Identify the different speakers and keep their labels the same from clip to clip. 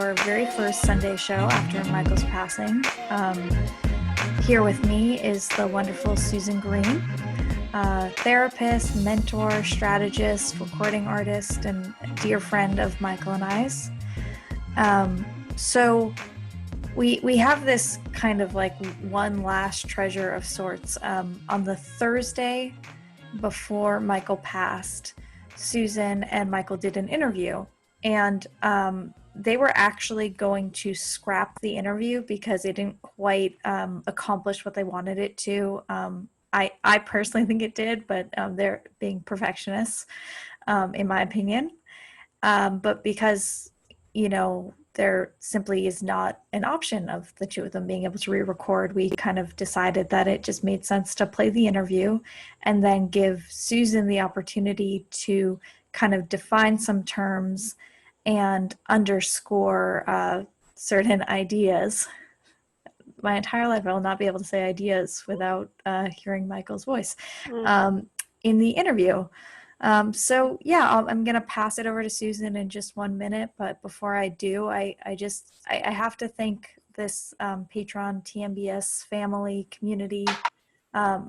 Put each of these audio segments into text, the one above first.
Speaker 1: our very first Sunday show after Michael's passing. Here with me is the wonderful Suzin Green, therapist, mentor, strategist, recording artist, and dear friend of Michael and I's. So we have this kind of like one last treasure of sorts. On the Thursday before Michael passed, Suzin and Michael did an interview, and they were actually going to scrap the interview because it didn't quite accomplish what they wanted it to. I personally think it did, but they're being perfectionists, in my opinion. But because, there simply is not an option of the two of them being able to re-record, we kind of decided that it just made sense to play the interview and then give Suzin the opportunity to kind of define some terms and underscore certain ideas. My entire life I will not be able to say ideas without hearing Michael's voice in the interview. I'm going to pass it over to Suzin in just 1 minute. But before I do, I have to thank this Patreon TMBS family community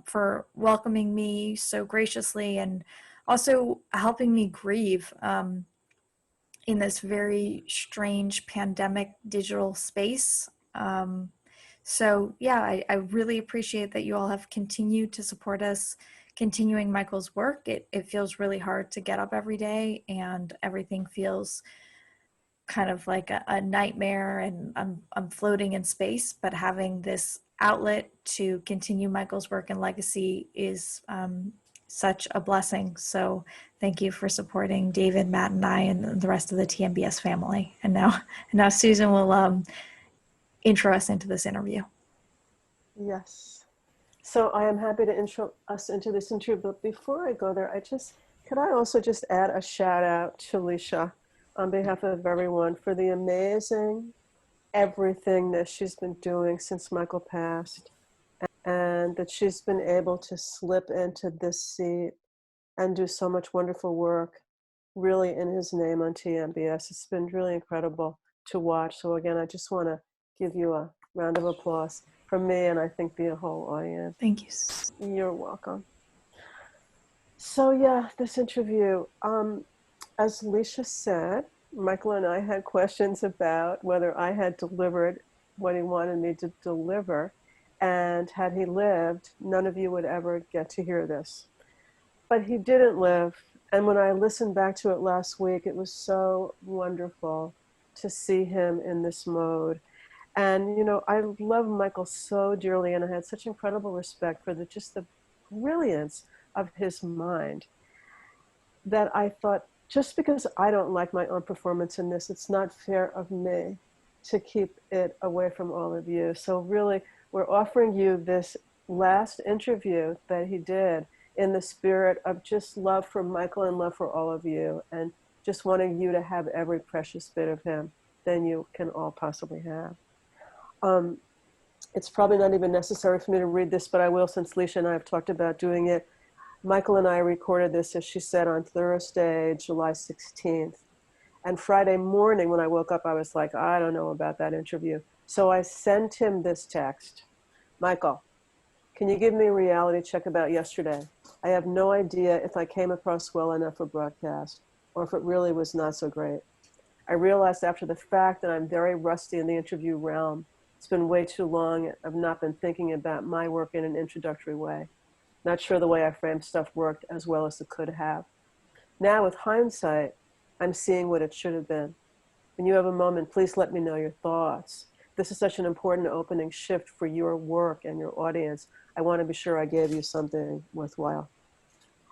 Speaker 1: for welcoming me so graciously and also helping me grieve in this very strange pandemic digital space. I really appreciate that you all have continued to support us, continuing Michael's work. It feels really hard to get up every day, and everything feels kind of like a nightmare, and I'm floating in space, but having this outlet to continue Michael's work and legacy is such a blessing. So thank you for supporting David, Matt, and I, and the rest of the TMBS family. And now Suzin will intro us into this interview.
Speaker 2: Yes. So I am happy to intro us into this interview, but before I go there, could I also just add a shout out to Alicia on behalf of everyone for the amazing everything that she's been doing since Michael passed, and that she's been able to slip into this seat and do so much wonderful work really in his name on TMBS. It's been really incredible to watch. So again, I just want to give you a round of applause from me, and I think the whole audience.
Speaker 1: Thank you.
Speaker 2: You're welcome. So yeah, this interview, as Alicia said, Michael and I had questions about whether I had delivered what he wanted me to deliver, and had he lived, none of you would ever get to hear this. But he didn't live, and when I listened back to it last week, it was so wonderful to see him in this mode. And, I love Michael so dearly, and I had such incredible respect for just the brilliance of his mind, that I thought, just because I don't like my own performance in this, it's not fair of me to keep it away from all of you. So really, we're offering you this last interview that he did in the spirit of just love for Michael and love for all of you, and just wanting you to have every precious bit of him than you can all possibly have. It's probably not even necessary for me to read this, but I will, since Leisha and I have talked about doing it. Michael and I recorded this, as she said, on Thursday, July 16th. And Friday morning when I woke up, I was like, I don't know about that interview. So I sent him this text. Michael, can you give me a reality check about yesterday? I have no idea if I came across well enough for broadcast, or if it really was not so great. I realized after the fact that I'm very rusty in the interview realm. It's been way too long. I've not been thinking about my work in an introductory way. Not sure the way I framed stuff worked as well as it could have. Now, with hindsight, I'm seeing what it should have been. When you have a moment, please let me know your thoughts. This is such an important opening shift for your work and your audience. I want to be sure I gave you something worthwhile.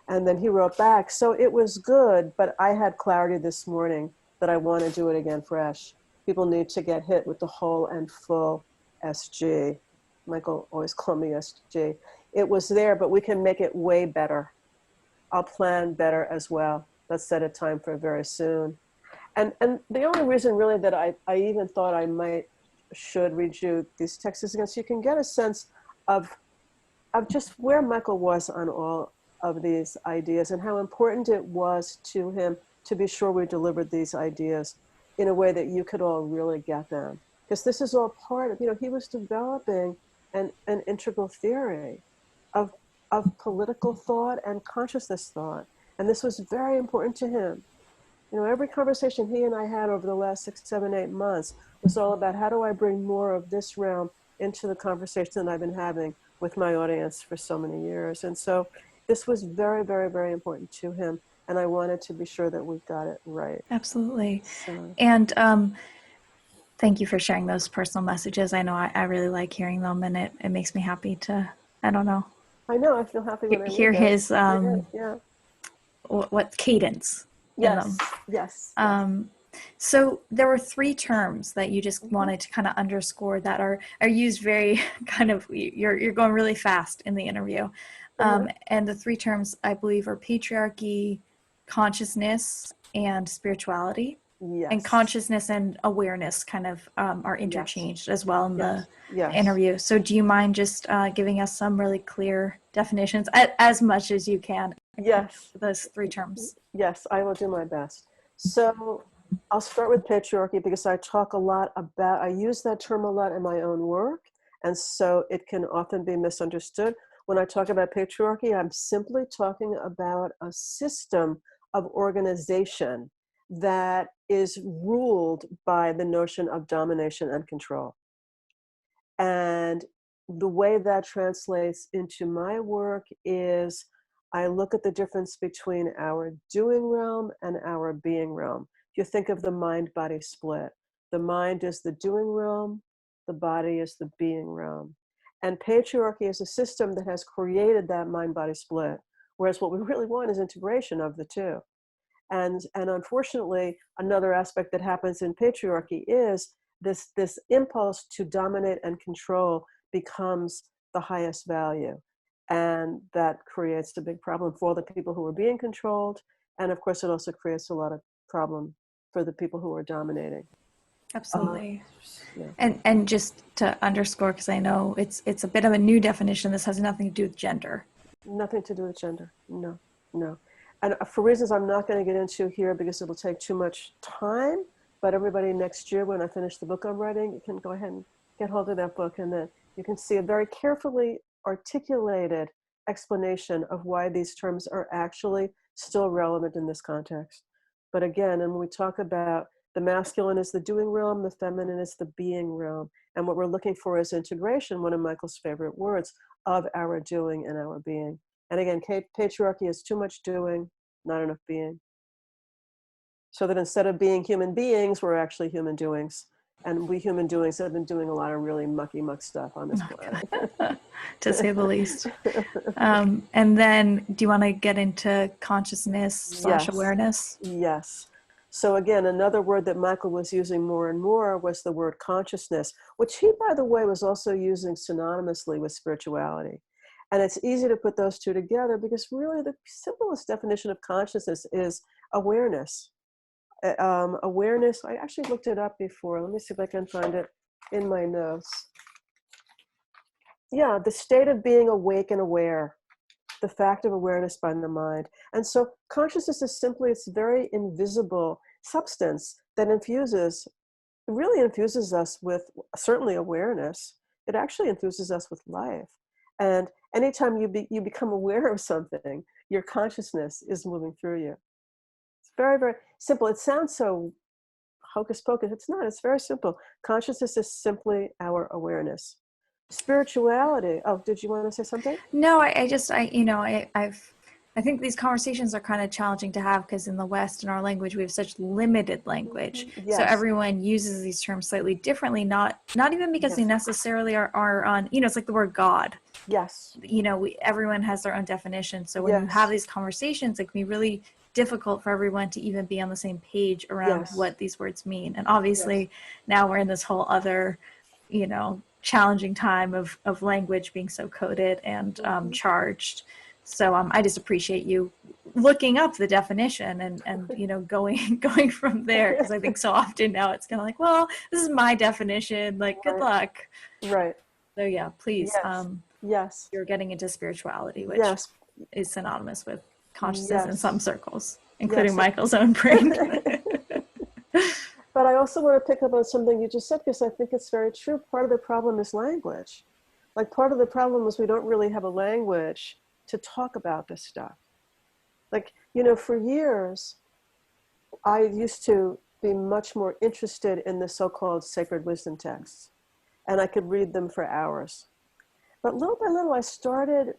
Speaker 2: And then he wrote back, so it was good, but I had clarity this morning that I want to do it again fresh. People need to get hit with the whole and full SG. Michael always called me SG. It was there, but we can make it way better. I'll plan better as well. Let's set a time for very soon. And the only reason really that I even thought I should read you these texts again, so you can get a sense of just where Michael was on all of these ideas and how important it was to him to be sure we delivered these ideas. in a way that you could all really get them. Because this is all part of, he was developing an integral theory of, of political thought and consciousness thought. And this was very important to him. Every conversation he and I had over the last 6, 7, 8 months was all about how do I bring more of this realm into the conversation that I've been having with my audience for so many years. And so this was very, very, very important to him. And I wanted to be sure that we got it right.
Speaker 1: Absolutely.
Speaker 2: So.
Speaker 1: And thank you for sharing those personal messages. I know I really like hearing them, and it makes me happy to, I don't know.
Speaker 2: I know, I feel happy when I
Speaker 1: hear
Speaker 2: read
Speaker 1: his,
Speaker 2: yeah.
Speaker 1: What cadence in them.
Speaker 2: Yes.
Speaker 1: So there were 3 terms that you just wanted to kind of underscore that are used very kind of, you're going really fast in the interview. And the 3 terms, I believe, are patriarchy, consciousness, and spirituality.
Speaker 2: Yes.
Speaker 1: And consciousness and awareness kind of are interchanged as well in the interview. So do you mind just giving us some really clear definitions, as much as you can?
Speaker 2: Yes.
Speaker 1: Those 3 terms.
Speaker 2: Yes, I will do my best. So I'll start with patriarchy because I use that term a lot in my own work. And so it can often be misunderstood. When I talk about patriarchy, I'm simply talking about a system of organization that is ruled by the notion of domination and control. And the way that translates into my work is I look at the difference between our doing realm and our being realm. If you think of the mind-body split, the mind is the doing realm, the body is the being realm. And patriarchy is a system that has created that mind-body split, whereas what we really want is integration of the two. And unfortunately, another aspect that happens in patriarchy is this impulse to dominate and control becomes the highest value. And that creates a big problem for the people who are being controlled. And of course, it also creates a lot of problem for the people who are dominating.
Speaker 1: Absolutely. And just to underscore, because I know it's a bit of a new definition, this has nothing to do with gender.
Speaker 2: Nothing to do with gender. No. And for reasons I'm not going to get into here because it'll take too much time, but everybody next year when I finish the book I'm writing, you can go ahead and get hold of that book, and then you can see a very carefully articulated explanation of why these terms are actually still relevant in this context. But again, and when we talk about the masculine is the doing realm, the feminine is the being realm, and what we're looking for is integration, one of Michael's favorite words, of our doing and our being. And again, patriarchy is too much doing, not enough being. So that instead of being human beings, we're actually human doings. And we human doings have been doing a lot of really muck stuff on this planet.
Speaker 1: To say the least. And then do you want to get into consciousness / awareness?
Speaker 2: Yes. So again, another word that Michael was using more and more was the word consciousness, which he, by the way, was also using synonymously with spirituality. And it's easy to put those two together because really the simplest definition of consciousness is awareness. Awareness, I actually looked it up before. Let me see if I can find it in my notes. Yeah, the state of being awake and aware, the fact of awareness by the mind. And so consciousness is simply, it's very invisible substance that really infuses us with certainly awareness. It actually infuses us with life. And anytime you become aware of something, your consciousness is moving through you. It's very, very simple. It sounds so hocus pocus. It's not. It's very simple. Consciousness is simply our awareness. Spirituality. Oh, did you want to say something?
Speaker 1: No, I think these conversations are kind of challenging to have because in the West, in our language, we have such limited language.
Speaker 2: Yes.
Speaker 1: So everyone uses these terms slightly differently, not even because they necessarily are on, it's like the word God.
Speaker 2: Yes.
Speaker 1: Everyone has their own definition. So when you have these conversations, it can be really difficult for everyone to even be on the same page around what these words mean. And obviously now we're in this whole other, challenging time of language being so coded and charged. So I just appreciate you looking up the definition and going from there, because I think so often now it's kind of like, well, this is my definition, like good luck.
Speaker 2: Right.
Speaker 1: So yeah, please.
Speaker 2: Yes.
Speaker 1: You're getting into spirituality, which is synonymous with consciousness in some circles, including Michael's own brain.
Speaker 2: But I also want to pick up on something you just said, because I think it's very true. Part of the problem is language. Like, part of the problem is we don't really have a language to talk about this stuff. Like, for years, I used to be much more interested in the so-called sacred wisdom texts, and I could read them for hours. But little by little, I started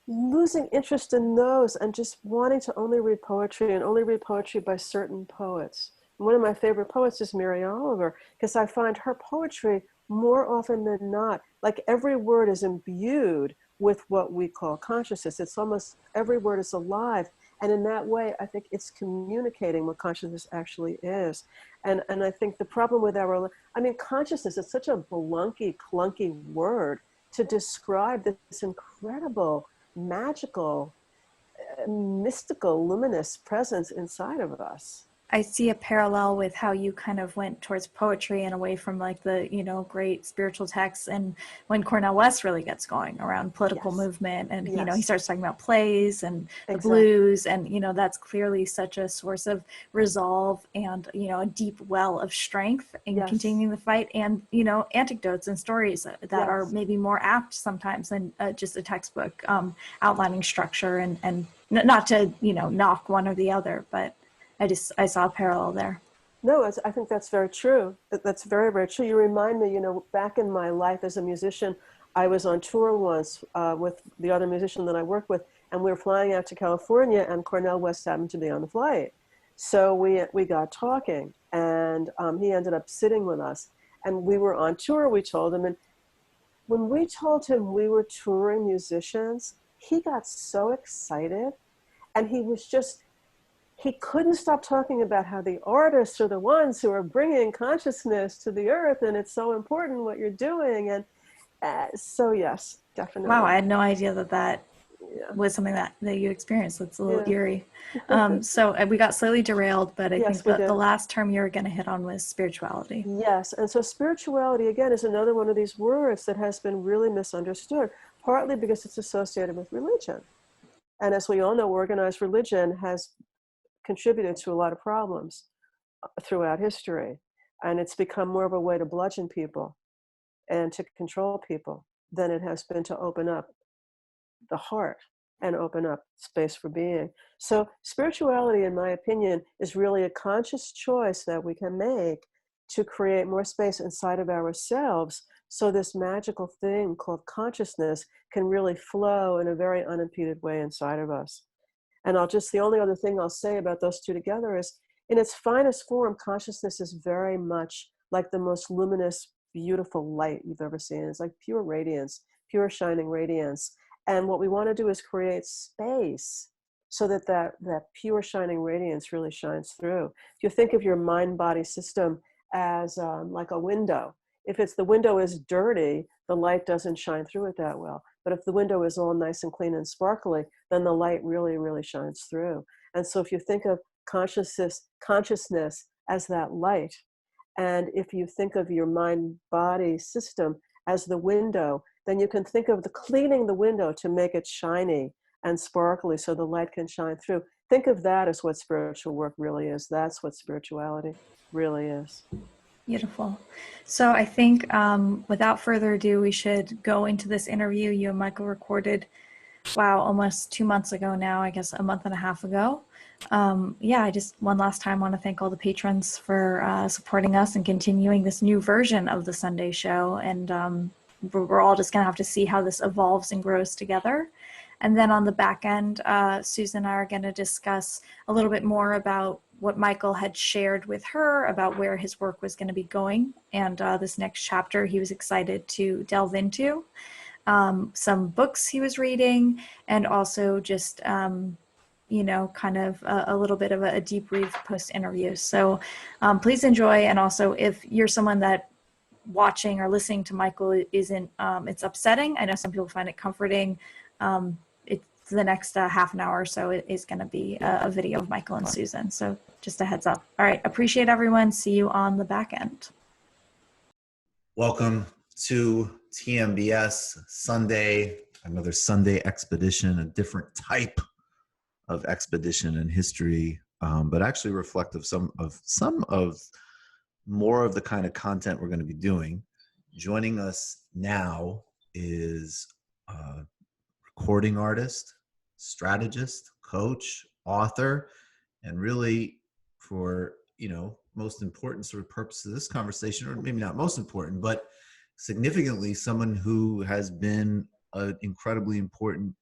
Speaker 2: losing interest in those and just wanting to only read poetry, and only read poetry by certain poets. And one of my favorite poets is Mary Oliver, because I find her poetry more often than not, like, every word is imbued with what we call consciousness. It's almost every word is alive. And in that way, I think it's communicating what consciousness actually is. And I think the problem with consciousness is such a clunky word to describe this incredible, magical, mystical, luminous presence inside of us.
Speaker 1: I see a parallel with how you kind of went towards poetry and away from like the, great spiritual texts. And when Cornel West really gets going around political movement, and, he starts talking about plays and the blues, and, that's clearly such a source of resolve and, a deep well of strength in continuing the fight, and, anecdotes and stories that are maybe more apt sometimes than just a textbook outlining structure, and not to, knock one or the other, but I saw a parallel there.
Speaker 2: No, I think that's very true. That's very, very true. You remind me, back in my life as a musician, I was on tour once with the other musician that I work with, and we were flying out to California, and Cornel West happened to be on the flight. So we got talking, and he ended up sitting with us. And we were on tour, we told him. And when we told him we were touring musicians, he got so excited. And he couldn't stop talking about how the artists are the ones who are bringing consciousness to the earth, and it's so important what you're doing. And so, yes, definitely.
Speaker 1: Wow, I had no idea that was something that you experienced. That's a little eerie. So we got slightly derailed, but I think the last term you were going to hit on was spirituality.
Speaker 2: Yes, and so spirituality, again, is another one of these words that has been really misunderstood, partly because it's associated with religion. And as we all know, organized religion has contributed to a lot of problems throughout history. And it's become more of a way to bludgeon people and to control people than it has been to open up the heart and open up space for being. So spirituality, in my opinion, is really a conscious choice that we can make to create more space inside of ourselves, so this magical thing called consciousness can really flow in a very unimpeded way inside of us. And the only other thing I'll say about those two together is, in its finest form, consciousness is very much like the most luminous, beautiful light you've ever seen. It's like pure radiance, pure shining radiance. And what we want to do is create space so that pure shining radiance really shines through. If you think of your mind-body system as like a window, if the window is dirty, the light doesn't shine through it that well. But if the window is all nice and clean and sparkly, then the light really, really shines through. And so if you think of consciousness as that light, and if you think of your mind-body system as the window, then you can think of cleaning the window to make it shiny and sparkly so the light can shine through. Think of that as what spiritual work really is. That's what spirituality really is.
Speaker 1: Beautiful. So I think without further ado, we should go into this interview you and Michael recorded, almost 2 months ago now, I guess a month and a half ago. I just one last time want to thank all the patrons for supporting us and continuing this new version of the Sunday show. And we're all just going to have to see how this evolves and grows together. And then on the back end, Suzin and I are going to discuss a little bit more about what Michael had shared with her about where his work was going to be going, and this next chapter he was excited to delve into. Some books he was reading, and also just, kind of a little bit of a debrief post-interview. So please enjoy. And also, if you're someone that watching or listening to Michael isn't, it's upsetting. I know some people find it comforting. It's the next half an hour or so is going to be a video of Michael and Suzin. So just a heads up. All right. Appreciate everyone. See you on the back end.
Speaker 3: Welcome to TMBS Sunday, another Sunday expedition, a different type of expedition in history. but actually reflective some of more of the kind of content we're going to be doing. Joining us now is a recording artist, strategist, coach, author, and really for, most important sort of purpose of this conversation, or maybe not most important, but significantly someone who has been an incredibly important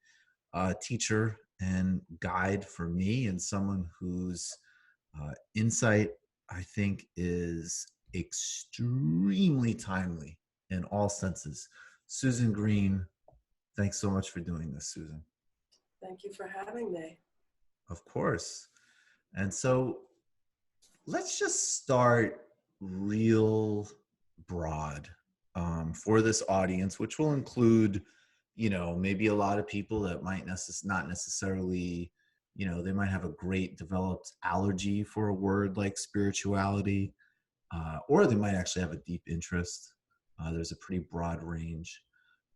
Speaker 3: teacher and guide for me, and someone whose insight, I think, is extremely timely in all senses. Suzin Green, thanks so much for doing this, Suzin.
Speaker 2: Thank you for having me.
Speaker 3: Of course. And so let's just start real broad for this audience, which will include, maybe a lot of people that might not necessarily, they might have a great developed allergy for a word like spirituality, or they might actually have a deep interest. There's a pretty broad range.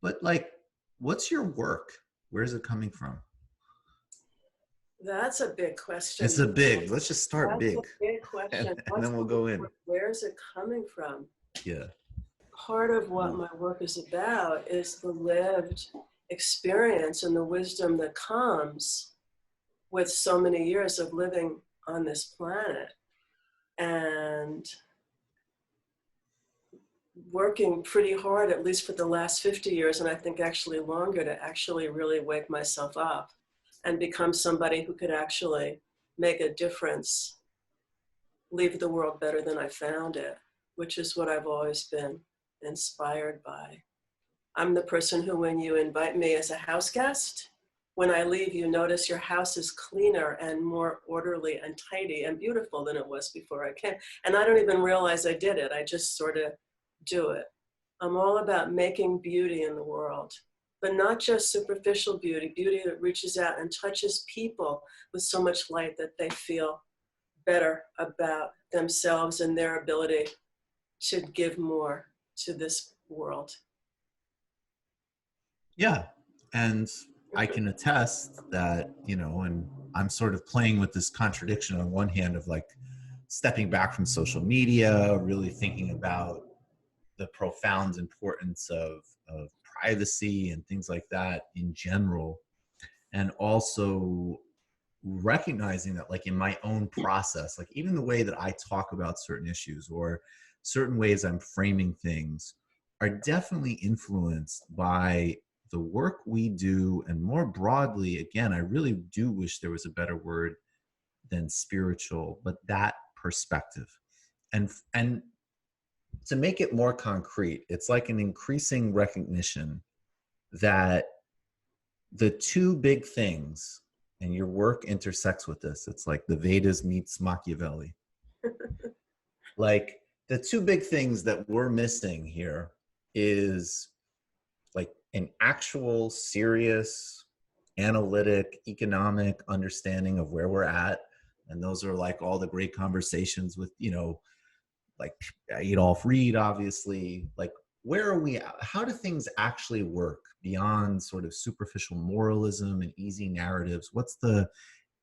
Speaker 3: But like, what's your work? Where's it coming from?
Speaker 2: That's a big question.
Speaker 3: Let's just start big.
Speaker 2: That's a big question.
Speaker 3: And then we'll go in.
Speaker 2: Where is it coming from?
Speaker 3: Yeah.
Speaker 2: Part of what my work is about is the lived experience and the wisdom that comes with so many years of living on this planet and working pretty hard, at least for the last 50 years, and I think actually longer, to actually really wake myself up and become somebody who could actually make a difference, leave the world better than I found it, which is what I've always been inspired by. I'm the person who, when you invite me as a house guest, when I leave, you notice your house is cleaner and more orderly and tidy and beautiful than it was before I came. And I don't even realize I did it. I just sort of do it. I'm all about making beauty in the world, but not just superficial beauty, beauty that reaches out and touches people with so much light that they feel better about themselves and their ability to give more to this world.
Speaker 3: Yeah. And I can attest that, and I'm sort of playing with this contradiction on one hand of like stepping back from social media, really thinking about the profound importance of privacy and things like that in general. And also recognizing that, like, in my own process, like even the way that I talk about certain issues or certain ways I'm framing things are definitely influenced by the work we do. And more broadly, again, I really do wish there was a better word than spiritual, but that perspective. And to make it more concrete, it's like an increasing recognition that the two big things, and your work intersects with this, it's like the Vedas meets Machiavelli. Like the two big things that we're missing here is like an actual serious analytic economic understanding of where we're at. And those are like all the great conversations with, like Adolph Reed, obviously, like where are we, how do things actually work beyond sort of superficial moralism and easy narratives? What's the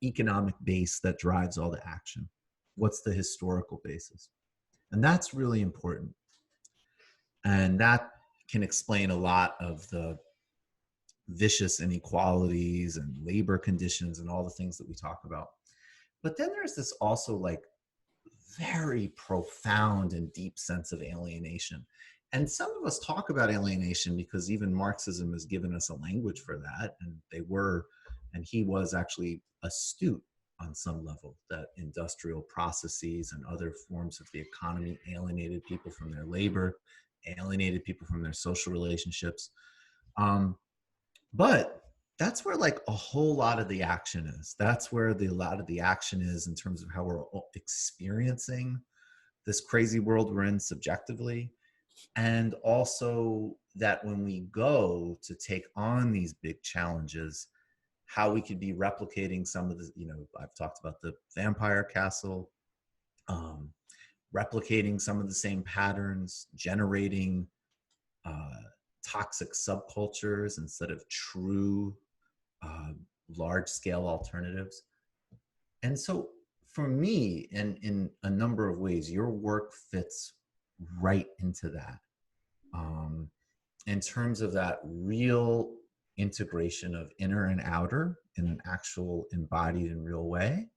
Speaker 3: economic base that drives all the action? What's the historical basis? And that's really important. And that can explain a lot of the vicious inequalities and labor conditions and all the things that we talk about. But then there's this also like very profound and deep sense of alienation. And some of us talk about alienation because even Marxism has given us a language for that. And he was actually astute on some level, that industrial processes and other forms of the economy alienated people from their labor, alienated people from their social relationships. But that's where like a whole lot of the action is. That's where a lot of the action is in terms of how we're experiencing this crazy world we're in subjectively. And also that when we go to take on these big challenges, how we could be replicating some of the, I've talked about the vampire castle, replicating some of the same patterns, generating toxic subcultures instead of true large-scale alternatives. And so for me, and in a number of ways, your work fits right into that. In terms of that real integration of inner and outer in an actual embodied and real way,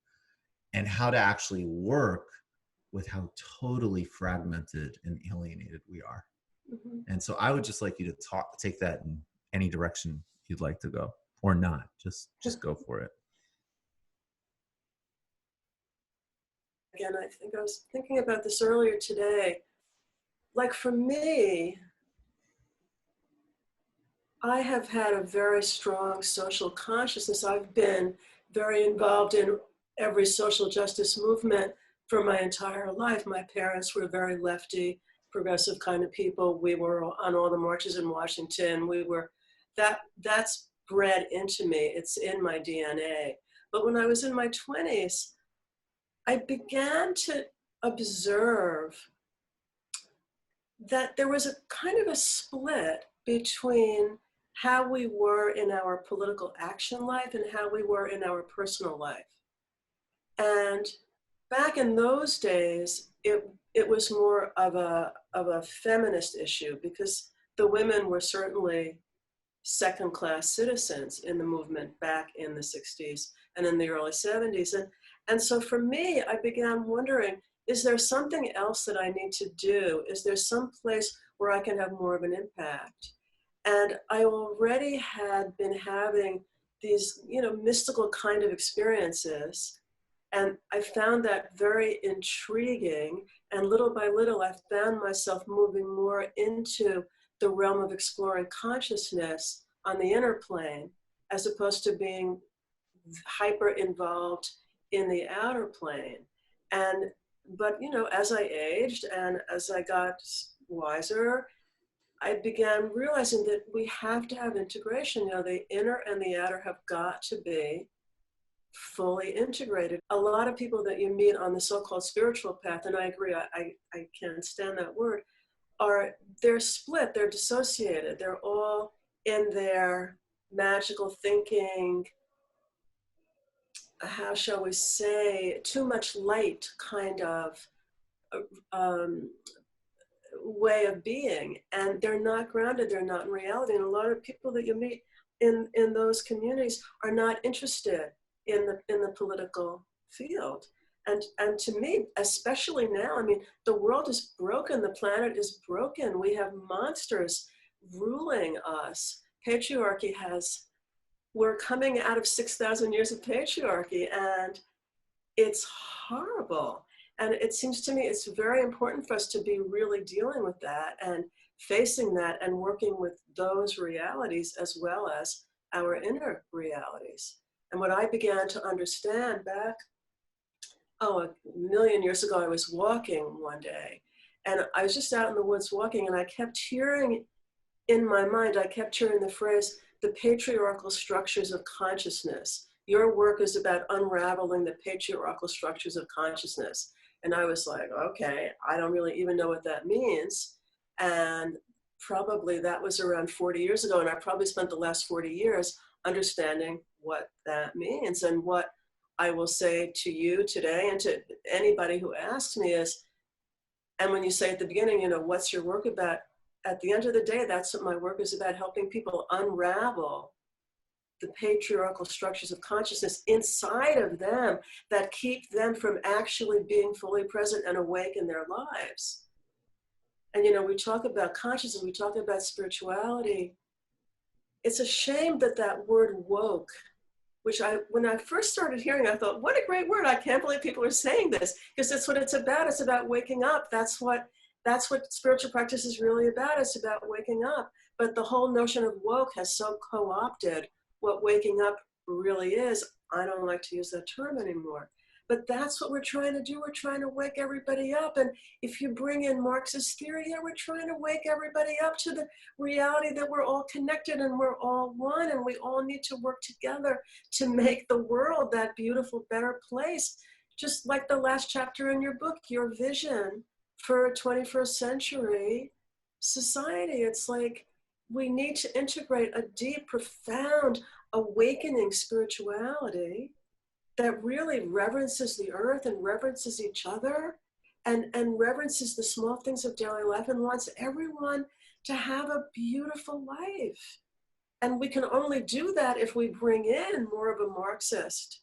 Speaker 3: and how to actually work with how totally fragmented and alienated we are.
Speaker 2: Mm-hmm.
Speaker 3: And so I would just like you to take that in any direction you'd like to go, or not. Just go for it.
Speaker 2: Again, I think I was thinking about this earlier today. Like for me, I have had a very strong social consciousness. I've been very involved in every social justice movement for my entire life. My parents were very lefty, progressive kind of people. We were on all the marches in Washington. That's bred into me. It's in my DNA. But when I was in my 20s, I began to observe that there was a kind of a split between how we were in our political action life and how we were in our personal life. And back in those days, it was more of a feminist issue, because the women were certainly second-class citizens in the movement back in the 60s and in the early 70s. And so for me, I began wondering, is there something else that I need to do? Is there some place where I can have more of an impact? And I already had been having these, mystical kind of experiences. And I found that very intriguing. And little by little, I found myself moving more into the realm of exploring consciousness on the inner plane, as opposed to being hyper involved in the outer plane. But as I aged and as I got wiser, I began realizing that we have to have integration. The inner and the outer have got to be fully integrated. A lot of people that you meet on the so-called spiritual path, and I agree, I can't stand that word, they're split, they're dissociated, they're all in their magical thinking, how shall we say, too much light kind of way of being, and they're not grounded, they're not in reality. And a lot of people that you meet in those communities are not interested in the political field. And to me, especially now, I mean, the world is broken, the planet is broken. We have monsters ruling us. Patriarchy we're coming out of 6,000 years of patriarchy, and it's horrible. And it seems to me it's very important for us to be really dealing with that and facing that and working with those realities as well as our inner realities. And what I began to understand back, a million years ago, I was walking one day, and I was just out in the woods walking, and I kept hearing in my mind, I kept hearing the phrase, the patriarchal structures of consciousness. Your work is about unraveling the patriarchal structures of consciousness. And I was like, okay, I don't really even know what that means. And probably that was around 40 years ago. And I probably spent the last 40 years understanding what that means. And what I will say to you today and to anybody who asks me is, and when you say at the beginning, what's your work about? At the end of the day, that's what my work is about, helping people unravel the patriarchal structures of consciousness inside of them that keep them from actually being fully present and awake in their lives. And, we talk about consciousness, we talk about spirituality. It's a shame that word woke, which when I first started hearing, I thought, what a great word. I can't believe people are saying this, because that's what it's about. It's about waking up. That's what spiritual practice is really about. It's about waking up. But the whole notion of woke has so co-opted what waking up really is. I don't like to use that term anymore. But that's what we're trying to do. We're trying to wake everybody up. And if you bring in Marxist theory, we're trying to wake everybody up to the reality that we're all connected and we're all one, and we all need to work together to make the world that beautiful, better place. Just like the last chapter in your book, your vision for a 21st century society. It's like we need to integrate a deep, profound, awakening spirituality that really reverences the earth and reverences each other and reverences the small things of daily life and wants everyone to have a beautiful life. And we can only do that if we bring in more of a Marxist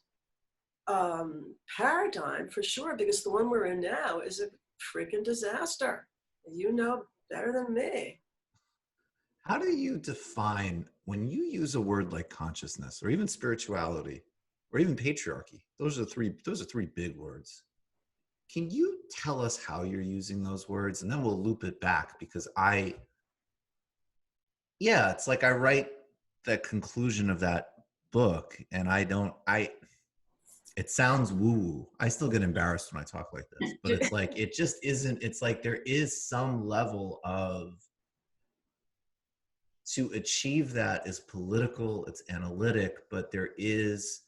Speaker 2: paradigm, for sure, because the one we're in now is a freaking disaster. You know better than me.
Speaker 3: How do you define, when you use a word like consciousness or even spirituality or even patriarchy? Those are three big words. Can you tell us how you're using those words? And then we'll loop it back, because it's like I write the conclusion of that book and it sounds woo-woo. I still get embarrassed when I talk like this, but it's like, it just isn't, it's like there is some level of, to achieve that is political, it's analytic, but there is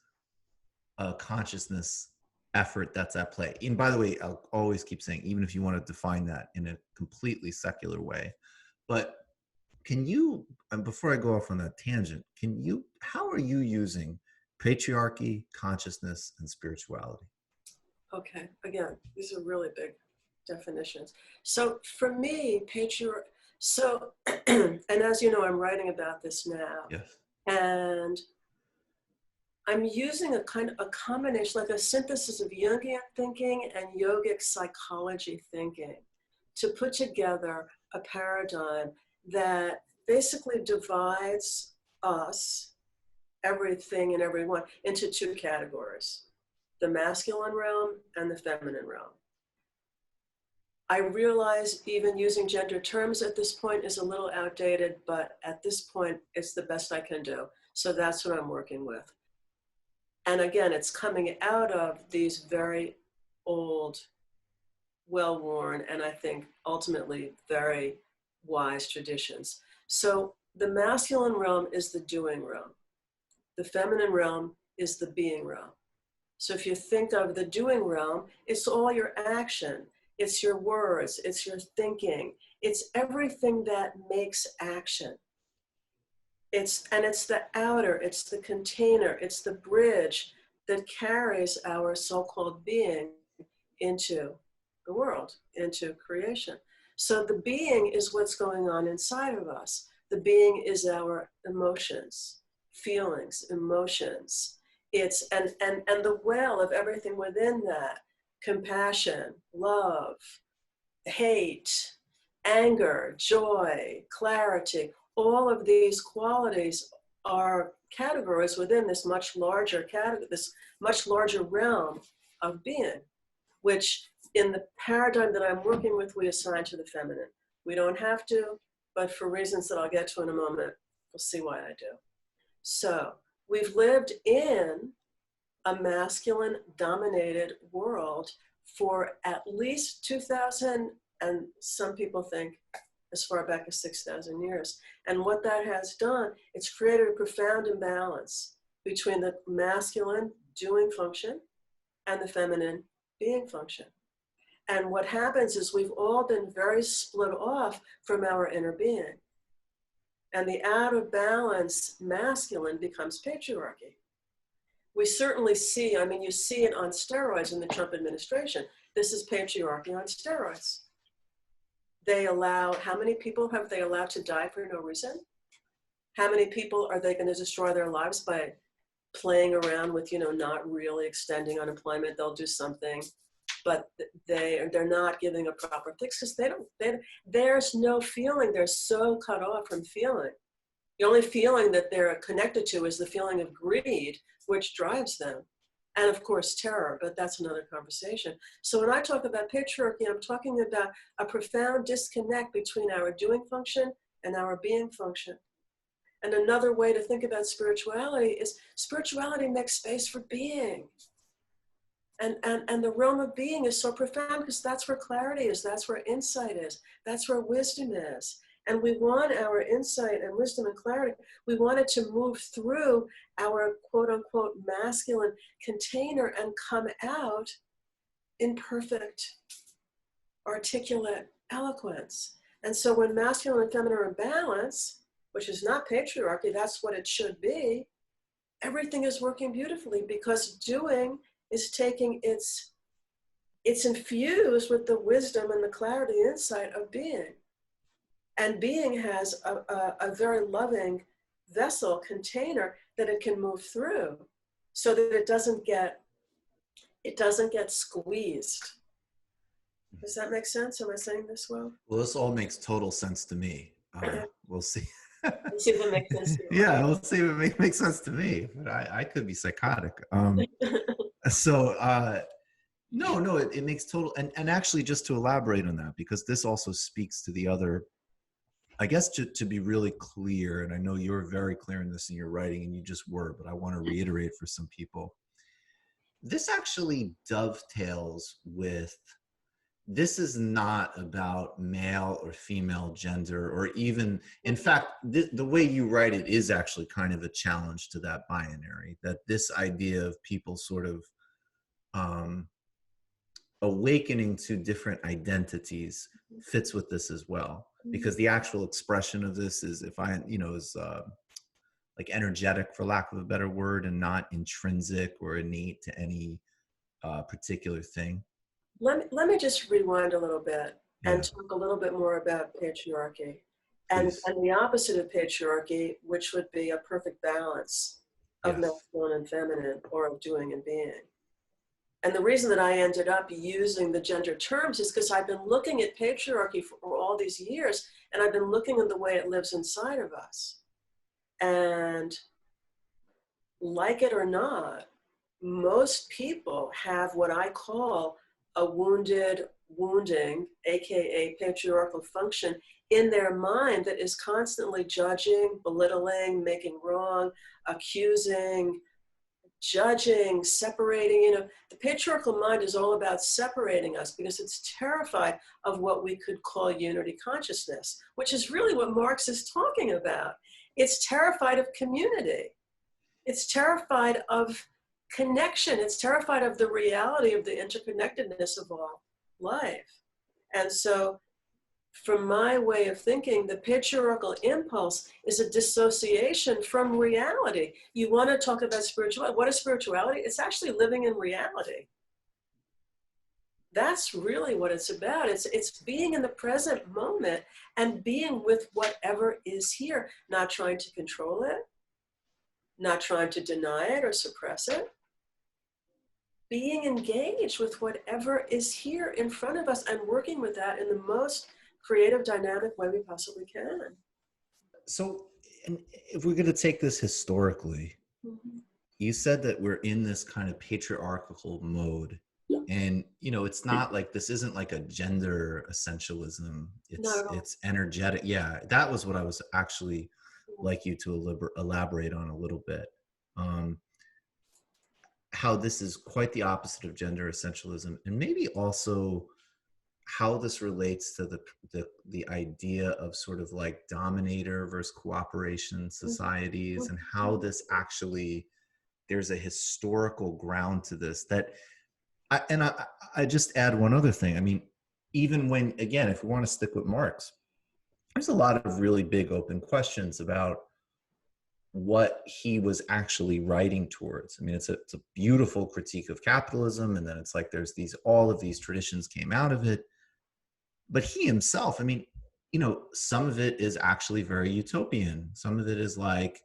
Speaker 3: a consciousness effort that's at play. And by the way, I'll always keep saying, even if you want to define that in a completely secular way, but can you, and before I go off on that tangent, how are you using patriarchy, consciousness, and spirituality?
Speaker 2: Okay, again, these are really big definitions. So for me, and as you know, I'm writing about this now.
Speaker 3: Yes.
Speaker 2: And I'm using a combination, like a synthesis of Jungian thinking and yogic psychology thinking to put together a paradigm that basically divides us, everything and everyone, into two categories: the masculine realm and the feminine realm. I realize even using gender terms at this point is a little outdated, but at this point, it's the best I can do. So that's what I'm working with. And again, it's coming out of these very old, well-worn, and I think ultimately very wise traditions. So the masculine realm is the doing realm. The feminine realm is the being realm. So if you think of the doing realm, it's all your action, it's your words, it's your thinking, it's everything that makes action. It's the outer, it's the container, it's the bridge that carries our so-called being into the world, into creation. So the being is what's going on inside of us. The being is our emotions, feelings, emotions. It's and the well of everything within that: compassion, love, hate, anger, joy, clarity. All of these qualities are categories within this much larger category, this much larger realm of being, which in the paradigm that I'm working with, we assign to the feminine. We don't have to, but for reasons that I'll get to in a moment, we'll see why I do. So we've lived in a masculine dominated world for at least 2,000, and some people think as far back as 6,000 years. And what that has done, it's created a profound imbalance between the masculine doing function and the feminine being function. And what happens is we've all been very split off from our inner being. And the out of balance masculine becomes patriarchy. We certainly see, I mean, you see it on steroids in the Trump administration. This is patriarchy on steroids. They allow, how many people have they allowed to die for no reason? How many people are they going to destroy their lives by playing around with, not really extending unemployment? They'll do something, but they're not giving a proper fix because there's no feeling. They're so cut off from feeling. The only feeling that they're connected to is the feeling of greed, which drives them. And of course, terror, but that's another conversation. So when I talk about patriarchy, I'm talking about a profound disconnect between our doing function and our being function. And another way to think about spirituality is spirituality makes space for being. And the realm of being is so profound because that's where clarity is, that's where insight is, that's where wisdom is. And we want our insight and wisdom and clarity, we want it to move through our quote unquote masculine container and come out in perfect, articulate eloquence. And so when masculine and feminine are in balance, which is not patriarchy, that's what it should be, everything is working beautifully, because doing is taking it's infused with the wisdom and the clarity and insight of being. And being has a very loving vessel container that it can move through, so that it doesn't get squeezed. Does that make sense? Am I saying this well?
Speaker 3: Well, this all makes total sense to me. We'll see.
Speaker 2: Let's see if it makes sense to you.
Speaker 3: Yeah, we'll see if it makes sense to me. But I could be psychotic. No, it makes total, and actually, just to elaborate on that, because this also speaks to the other, I guess, to be really clear, and I know you're very clear in this in your writing, and you just were, but I want to reiterate for some people. This actually dovetails with, this is not about male or female gender, or even, in fact, the way you write it is actually kind of a challenge to that binary, that this idea of people sort of awakening to different identities fits with this as well, because the actual expression of this is, if I, is like energetic, for lack of a better word, and not intrinsic or innate to any particular thing.
Speaker 2: Let me just rewind a little bit and talk a little bit more about patriarchy and the opposite of patriarchy, which would be a perfect balance of masculine and feminine, or of doing and being. And the reason that I ended up using the gender terms is because I've been looking at patriarchy for all these years, and I've been looking at the way it lives inside of us. And like it or not, most people have what I call a wounding, aka patriarchal function, in their mind that is constantly judging, belittling, making wrong, accusing, judging, separating. The patriarchal mind is all about separating us, because it's terrified of what we could call unity consciousness, which is really what Marx is talking about. It's terrified of community. It's terrified of connection. It's terrified of the reality of the interconnectedness of all life. And so, from my way of thinking, the patriarchal impulse is a dissociation from reality. You want to talk about spirituality. What is spirituality? It's actually living in reality. That's really what it's about. It's being in the present moment and being with whatever is here, not trying to control it, not trying to deny it or suppress it. Being engaged with whatever is here in front of us and working with that in the most creative, dynamic way we possibly can. So,
Speaker 3: and if we're going to take this historically, you said that we're in this kind of patriarchal mode.
Speaker 2: Yeah.
Speaker 3: And, it's not like, this isn't like a gender essentialism. It's energetic. Yeah, that was what I was actually like you to elaborate on a little bit. How this is quite the opposite of gender essentialism, and maybe also how this relates to the idea of sort of like dominator versus cooperation societies, and how this actually, there's a historical ground to this that, I just add one other thing. I mean, even when, again, if we want to stick with Marx, there's a lot of really big open questions about what he was actually writing towards. I mean, it's a beautiful critique of capitalism, and then it's like there's all of these traditions came out of it. But he himself, I mean, some of it is actually very utopian. Some of it is like,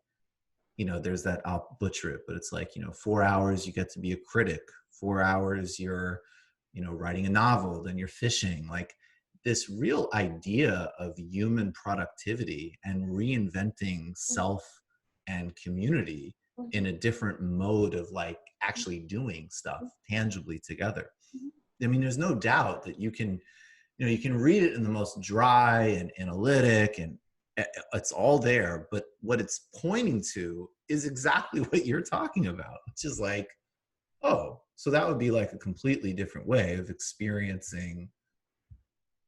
Speaker 3: there's that, I'll butcher it, but it's like, 4 hours you get to be a critic, 4 hours you're, writing a novel, then you're fishing. Like this real idea of human productivity and reinventing self and community in a different mode of like actually doing stuff tangibly together. I mean, there's no doubt that you can read it in the most dry and analytic, and it's all there, but what it's pointing to is exactly what you're talking about, which is like, oh, so that would be like a completely different way of experiencing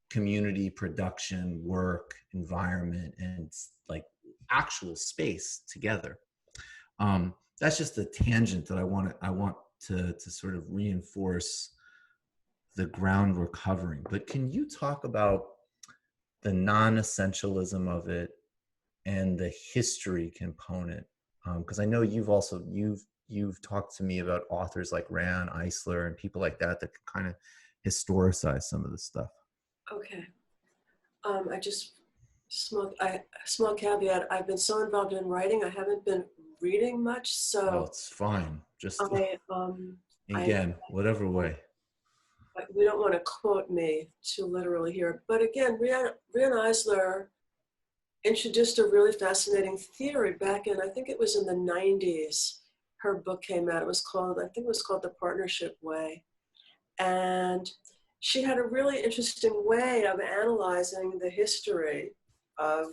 Speaker 3: community, production, work, environment, and like actual space together. That's just a tangent that I want to sort of reinforce the ground we're covering. But can you talk about the non-essentialism of it and the history component Because I know you've talked to me about authors like Rand Eisler and people like that that can kind of historicize some of this stuff.
Speaker 2: Okay. I just small caveat. I've been so involved in writing, I haven't been reading much.
Speaker 3: Oh,
Speaker 2: So
Speaker 3: it's fine. Just
Speaker 2: I
Speaker 3: again, whatever way.
Speaker 2: we don't want to quote me too literally here, but again, Rand Eisler introduced a really fascinating theory back in, I think it was in the 90s. Her book came out. I think it was called The Partnership Way. And she had a really interesting way of analyzing the history of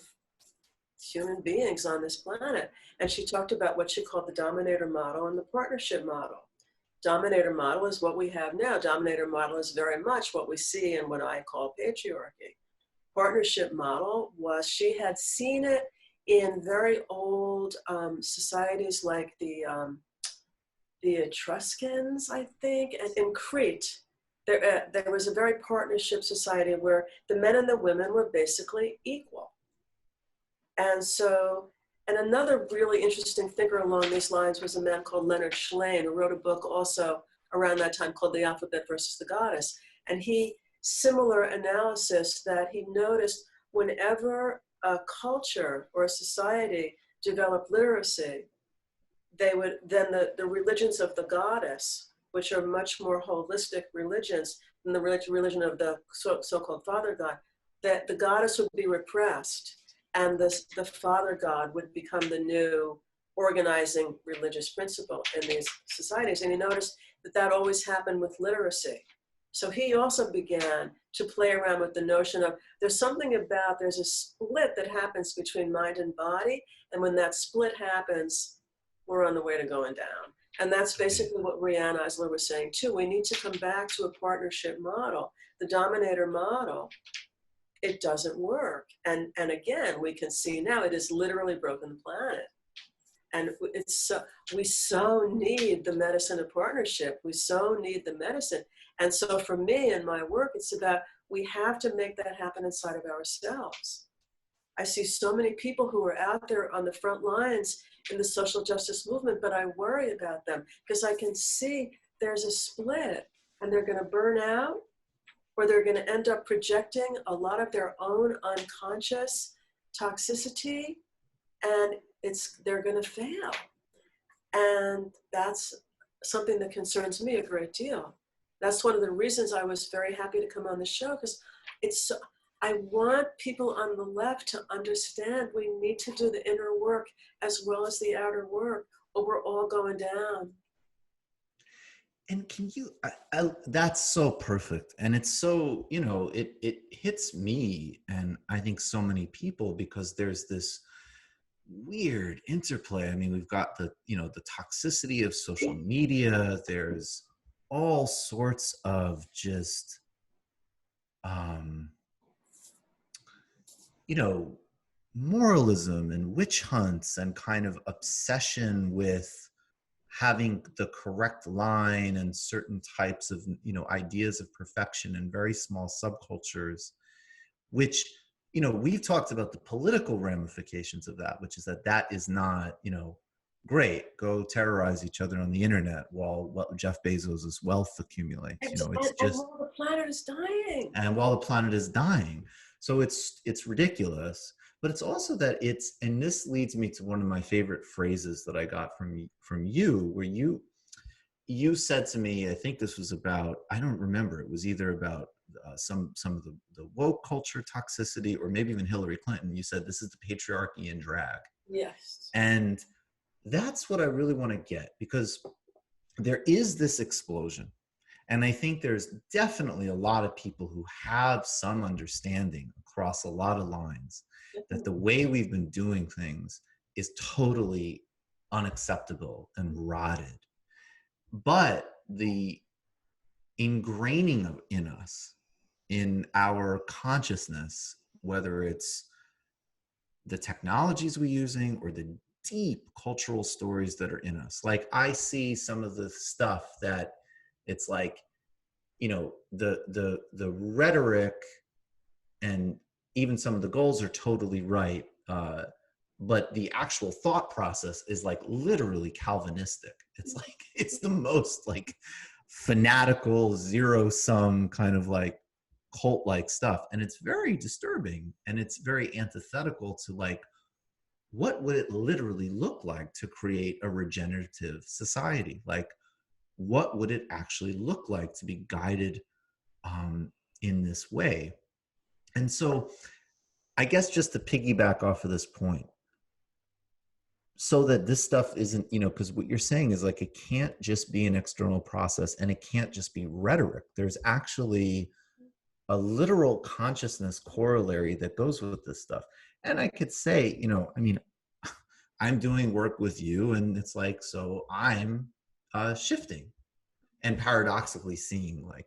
Speaker 2: human beings on this planet. And she talked about what she called the dominator model and the partnership model. Dominator model is what we have now. Dominator model is very much what we see in what I call patriarchy. Partnership model was, she had seen it in very old societies like the Etruscans, I think, and in Crete. There was a very partnership society where the men and the women were basically equal. And so, and another really interesting thinker along these lines was a man called Leonard Shlain, who wrote a book also around that time called The Alphabet versus the Goddess. And similar analysis, that he noticed whenever a culture or a society developed literacy, they would then the religions of the goddess, which are much more holistic religions than the religion of the so-called father god, that the goddess would be repressed, and the father god would become the new organizing religious principle in these societies. And he noticed that always happened with literacy. So he also began to play around with the notion of there's a split that happens between mind and body, and when that split happens, we're on the way to going down. And that's basically what Rand Eisler was saying too. We need to come back to a partnership model. The dominator model, it doesn't work. And again, we can see now it has literally broken the planet. And we so need the medicine of partnership. We so need the medicine. And so for me and my work, it's about, we have to make that happen inside of ourselves. I see so many people who are out there on the front lines in the social justice movement, but I worry about them because I can see there's a split, and they're going to burn out, or they're going to end up projecting a lot of their own unconscious toxicity, and they're going to fail. And that's something that concerns me a great deal. That's one of the reasons I was very happy to come on the show, because I want people on the left to understand we need to do the inner work as well as the outer work, or we're all going down.
Speaker 3: And can you, that's so perfect. And it's so, it hits me, and I think so many people, because there's this weird interplay. I mean, we've got the toxicity of social media. There's all sorts of just, moralism and witch hunts and kind of obsession with having the correct line and certain types of, ideas of perfection in very small subcultures, which, we've talked about the political ramifications of that, which is that is not, great. Go terrorize each other on the internet while Jeff Bezos' wealth accumulates. It's just,
Speaker 2: while the planet is dying.
Speaker 3: And while the planet is dying. So it's ridiculous. But it's also that and this leads me to one of my favorite phrases that I got from you, where you said to me, I think this was about, I don't remember, it was either about some of the woke culture toxicity, or maybe even Hillary Clinton. You said this is the patriarchy in drag.
Speaker 2: Yes.
Speaker 3: And that's what I really want to get, because there is this explosion. And I think there's definitely a lot of people who have some understanding across a lot of lines that the way we've been doing things is totally unacceptable and rotted. But the ingraining in us, in our consciousness, whether it's the technologies we're using or the deep cultural stories that are in us. Like, I see some of the stuff that it's like, the rhetoric and even some of the goals are totally right. but the actual thought process is like literally Calvinistic. It's like, it's the most like fanatical, zero sum kind of like cult like stuff. And it's very disturbing, and it's very antithetical to like, what would it literally look like to create a regenerative society? Like, what would it actually look like to be guided in this way? And so I guess just to piggyback off of this point, so that this stuff isn't, you know, because what you're saying is like, it can't just be an external process, and it can't just be rhetoric. There's actually a literal consciousness corollary that goes with this stuff. And I could say, you know, I mean, I'm doing work with you, and it's like, so I'm shifting and paradoxically seeing like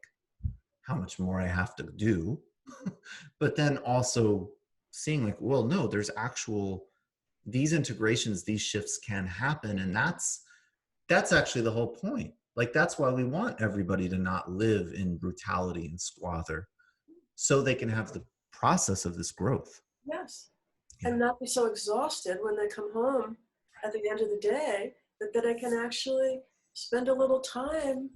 Speaker 3: how much more I have to do, but then also seeing like, well, no, there's actual, these integrations, these shifts can happen. And that's actually the whole point. Like, that's why we want everybody to not live in brutality and squalor, so they can have the process of this growth.
Speaker 2: Yes. And not be so exhausted when they come home at the end of the day that they can actually spend a little time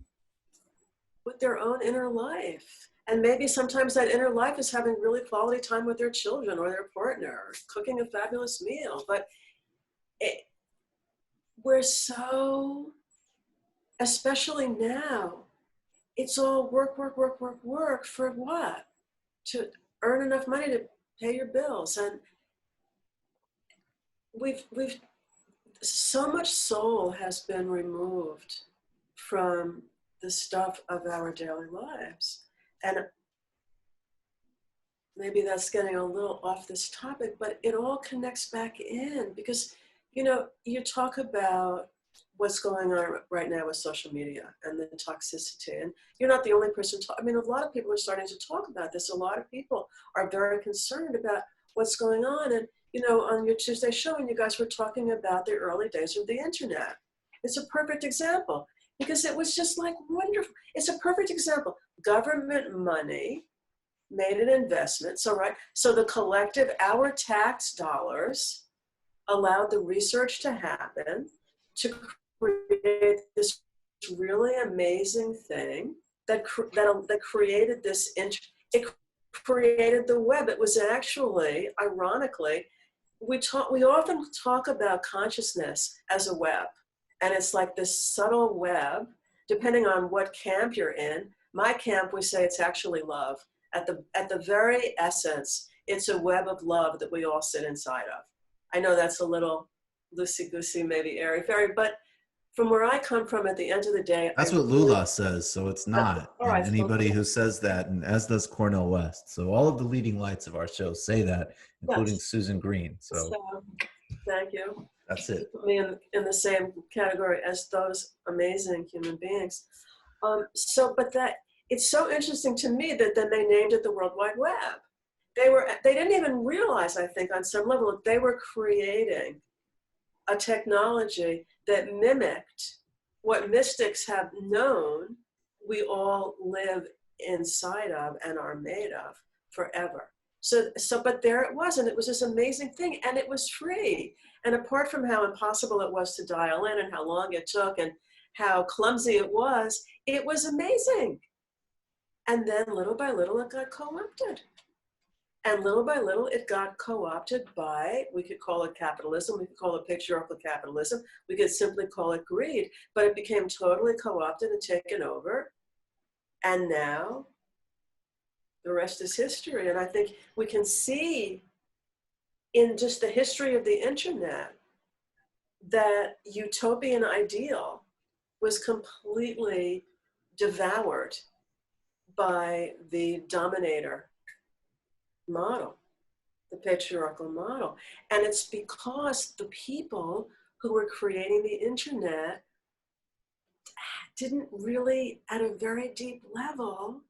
Speaker 2: with their own inner life. And maybe sometimes that inner life is having really quality time with their children or their partner, or cooking a fabulous meal. But we're so, especially now, it's all work, work, work, work, work for what? To earn enough money to pay your bills. And we've so much soul has been removed from the stuff of our daily lives. And maybe that's getting a little off this topic, but it all connects back in, because, you know, you talk about what's going on right now with social media and the toxicity. And you're not the only person. I mean, a lot of people are starting to talk about this. A lot of people are very concerned about what's going on. And, you know, on your Tuesday show, and you guys were talking about the early days of the internet. It's a perfect example, because it was just like wonderful. It's a perfect example. Government money made an investment. So, right. So the collective, our tax dollars allowed the research to happen, to create this really amazing thing that created this, it created the web. It was actually, ironically, we often talk about consciousness as a web, and it's like this subtle web, depending on what camp you're in. My camp, we say it's actually love. At the very essence, it's a web of love that we all sit inside of. I know that's a little loosey-goosey, maybe airy-fairy, but from where I come from, at the end of the day,
Speaker 3: that's what Lula says, so it's not.
Speaker 2: All right,
Speaker 3: and anybody who says that, and as does Cornel West. So all of the leading lights of our show say that, including
Speaker 2: yes.
Speaker 3: Suzin Green. So
Speaker 2: thank you.
Speaker 3: That's it.
Speaker 2: You put me in the same category as those amazing human beings. But it's so interesting to me that then they named it the World Wide Web. They didn't even realize, I think, on some level, they were creating a technology that mimicked what mystics have known we all live inside of and are made of forever. But there it was, and it was this amazing thing, and it was free. And apart from how impossible it was to dial in and how long it took and how clumsy it was amazing. And then little by little, it got co-opted. And little by little, it got co-opted by, we could call it capitalism, we could call it patriarchal capitalism, we could simply call it greed, but it became totally co-opted and taken over. And now, the rest is history. And I think we can see in just the history of the internet that utopian ideal was completely devoured by the dominator model, the patriarchal model. And it's because the people who were creating the internet didn't really, at a very deep level,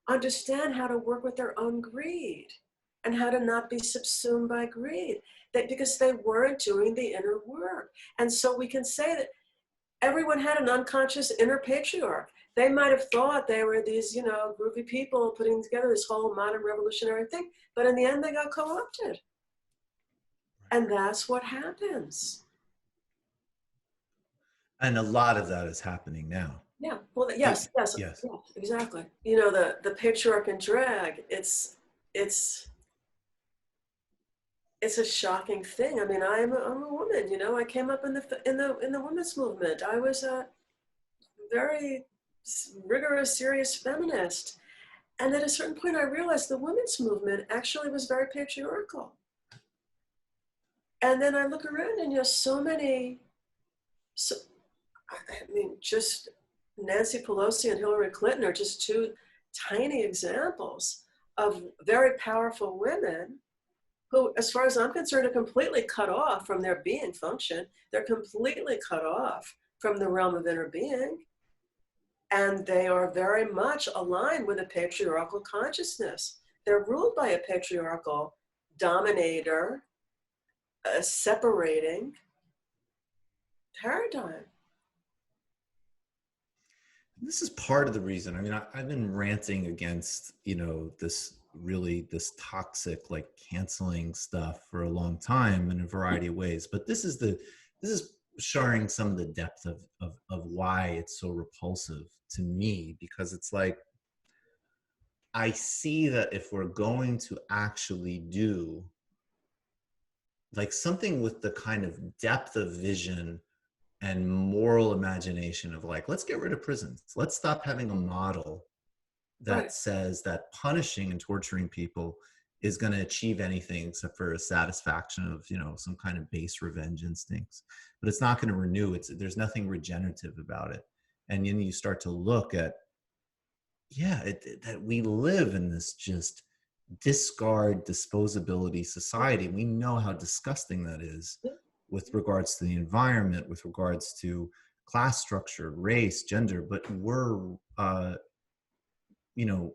Speaker 2: understand how to work with their own greed and how to not be subsumed by greed, because they weren't doing the inner work. And so we can say that everyone had an unconscious inner patriarch. They might have thought they were these, groovy people putting together this whole modern revolutionary thing, but in the end they got co-opted. And that's what happens.
Speaker 3: And a lot of that is happening now.
Speaker 2: Yeah. Well,
Speaker 3: Yes.
Speaker 2: yes, exactly. You know, the patriarch and drag, it's a shocking thing. I mean, I'm a woman, you know, I came up in the women's movement. I was a very rigorous, serious feminist. And at a certain point, I realized the women's movement actually was very patriarchal. And then I look around and, you know, so, I mean, just Nancy Pelosi and Hillary Clinton are just two tiny examples of very powerful women who, as far as I'm concerned, are completely cut off from their being function. They're completely cut off from the realm of inner being. And they are very much aligned with a patriarchal consciousness. They're ruled by a patriarchal dominator, a separating paradigm.
Speaker 3: This is part of the reason. I mean, I've been ranting against, you know, this toxic, like, canceling stuff for a long time in a variety of ways. But this is showing some of the depth of why it's so repulsive to me, because it's like, I see that if we're going to actually do like something with the kind of depth of vision and moral imagination of, like, let's get rid of prisons. Let's stop having a model that
Speaker 2: Right.
Speaker 3: says that punishing and torturing people is going to achieve anything except for a satisfaction of, you know, some kind of base revenge instincts. But it's not going to renew. There's nothing regenerative about it. And then you start to look at, that we live in this just discard disposability society. We know how disgusting that is with regards to the environment, with regards to class structure, race, gender, but we're you know,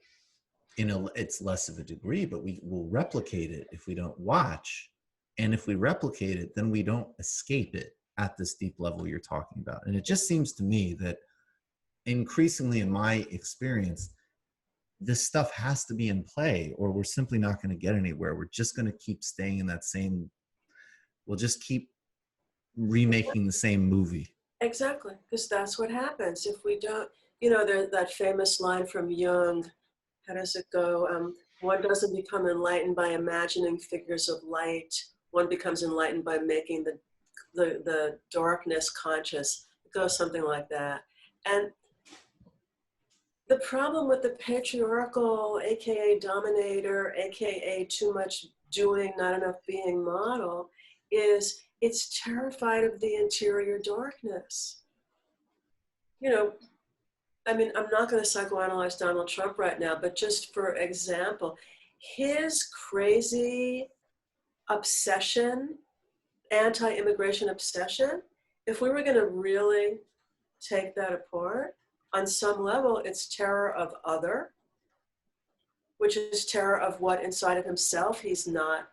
Speaker 3: it's less of a degree, but we will replicate it if we don't watch. And if we replicate it, then we don't escape it at this deep level you're talking about. And it just seems to me that increasingly, in my experience, this stuff has to be in play, or we're simply not going to get anywhere. We're just going to keep staying in that same, we'll just keep remaking the same movie.
Speaker 2: Exactly, because that's what happens if we don't, you know, there's that famous line from Jung. How does it go? One doesn't become enlightened by imagining figures of light. One becomes enlightened by making the darkness conscious. It goes something like that. And the problem with the patriarchal, AKA dominator, AKA too much doing, not enough being model, is it's terrified of the interior darkness. You know, I mean, I'm not going to psychoanalyze Donald Trump right now, but just for example, his crazy obsession, anti-immigration obsession, if we were going to really take that apart, on some level, it's terror of other, which is terror of what inside of himself he's not,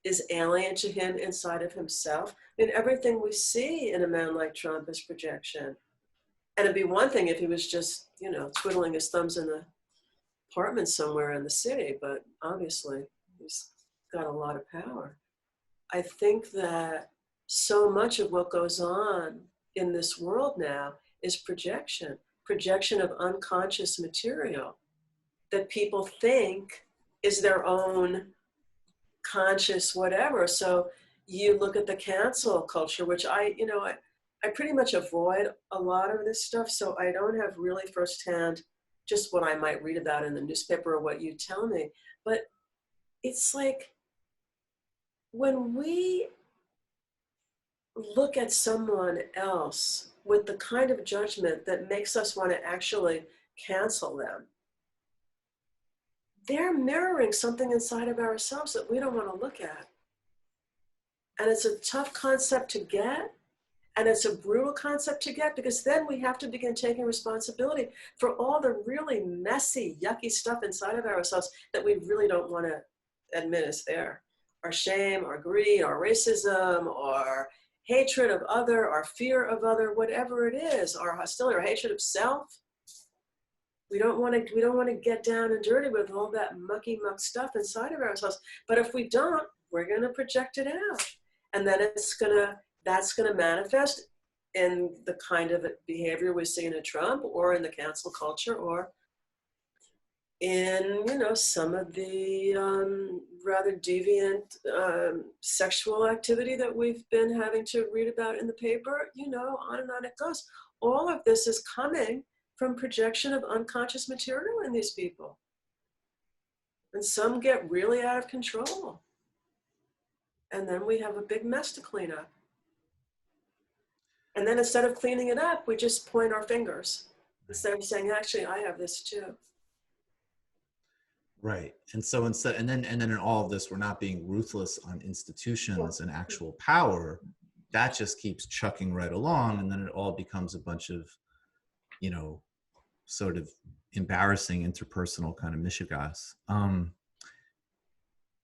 Speaker 2: is alien to him inside of himself. I mean, everything we see in a man like Trump is projection. And it'd be one thing if he was just, you know, twiddling his thumbs in an apartment somewhere in the city, but obviously he's got a lot of power. I think that so much of what goes on in this world now is projection of unconscious material that people think is their own conscious whatever. So you look at the cancel culture, which I pretty much avoid a lot of this stuff. So I don't have really firsthand just what I might read about in the newspaper or what you tell me. But it's like when we look at someone else with the kind of judgment that makes us want to actually cancel them, they're mirroring something inside of ourselves that we don't want to look at. And it's a tough concept to get, and it's a brutal concept to get, because then we have to begin taking responsibility for all the really messy, yucky stuff inside of ourselves that we really don't want to admit is there. Our shame, our greed, our racism, our hatred of other, our fear of other, whatever it is, our hostility, our hatred of self. We don't want to get down and dirty with all that mucky muck stuff inside of ourselves. But if we don't, we're going to project it out. And then that's gonna manifest in the kind of behavior we see in a Trump or in the cancel culture or in, some of the rather deviant sexual activity that we've been having to read about in the paper, on and on it goes. All of this is coming from projection of unconscious material in these people. And some get really out of control. And then we have a big mess to clean up. And then instead of cleaning it up, we just point our fingers instead of saying, actually, I have this too.
Speaker 3: Right. And so and then in all of this, we're not being ruthless on institutions and actual power. That just keeps chucking right along. And then it all becomes a bunch of, sort of embarrassing interpersonal kind of mishigas.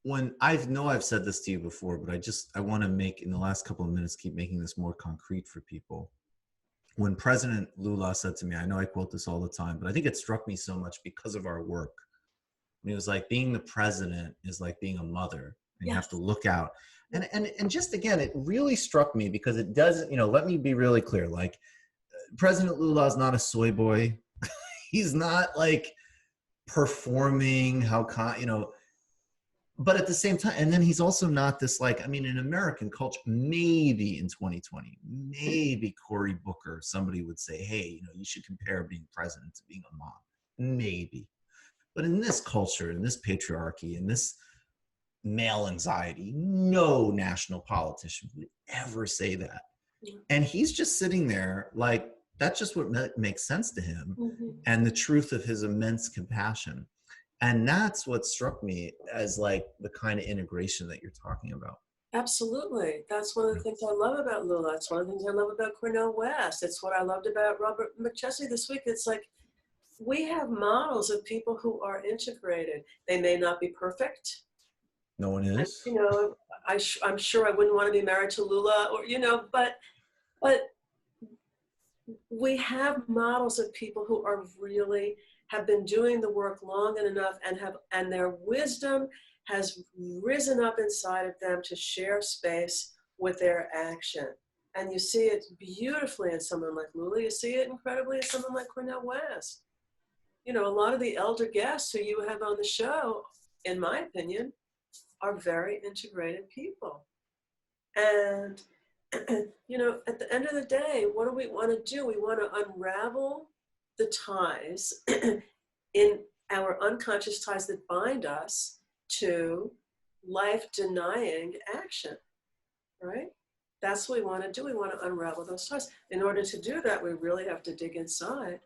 Speaker 3: I've said this to you before, but I want to make, in the last couple of minutes, keep making this more concrete for people. When President Lula said to me, I know I quote this all the time, but I think it struck me so much because of our work. He was like, being the president is like being a mother, and you have to look out. And just again, it really struck me because it does, let me be really clear. Like, President Lula is not a soy boy. He's not like performing but at the same time, and then he's also not this in American culture, maybe in 2020, maybe Cory Booker, somebody would say, hey, you should compare being president to being a mom. Maybe. But in this culture, in this patriarchy, in this male anxiety, no national politician would ever say that. Yeah. And he's just sitting there like, that's just what makes sense to him, and the truth of his immense compassion. And that's what struck me as like the kind of integration that you're talking about.
Speaker 2: Absolutely. That's one of the things I love about Lula. It's one of the things I love about Cornel West. It's what I loved about Robert McChesney this week. It's like, we have models of people who are integrated. They may not be perfect.
Speaker 3: No one is.
Speaker 2: I'm sure I wouldn't want to be married to Lula, or but we have models of people who are really have been doing the work long enough and their wisdom has risen up inside of them to share space with their action. And you see it beautifully in someone like Lula. You see it incredibly in someone like Cornel West. A lot of the elder guests who you have on the show, in my opinion, are very integrated people. And, at the end of the day, what do we want to do? We want to unravel the ties in our unconscious ties that bind us to life-denying action, right? That's what we want to do. We want to unravel those ties. In order to do that, we really have to dig inside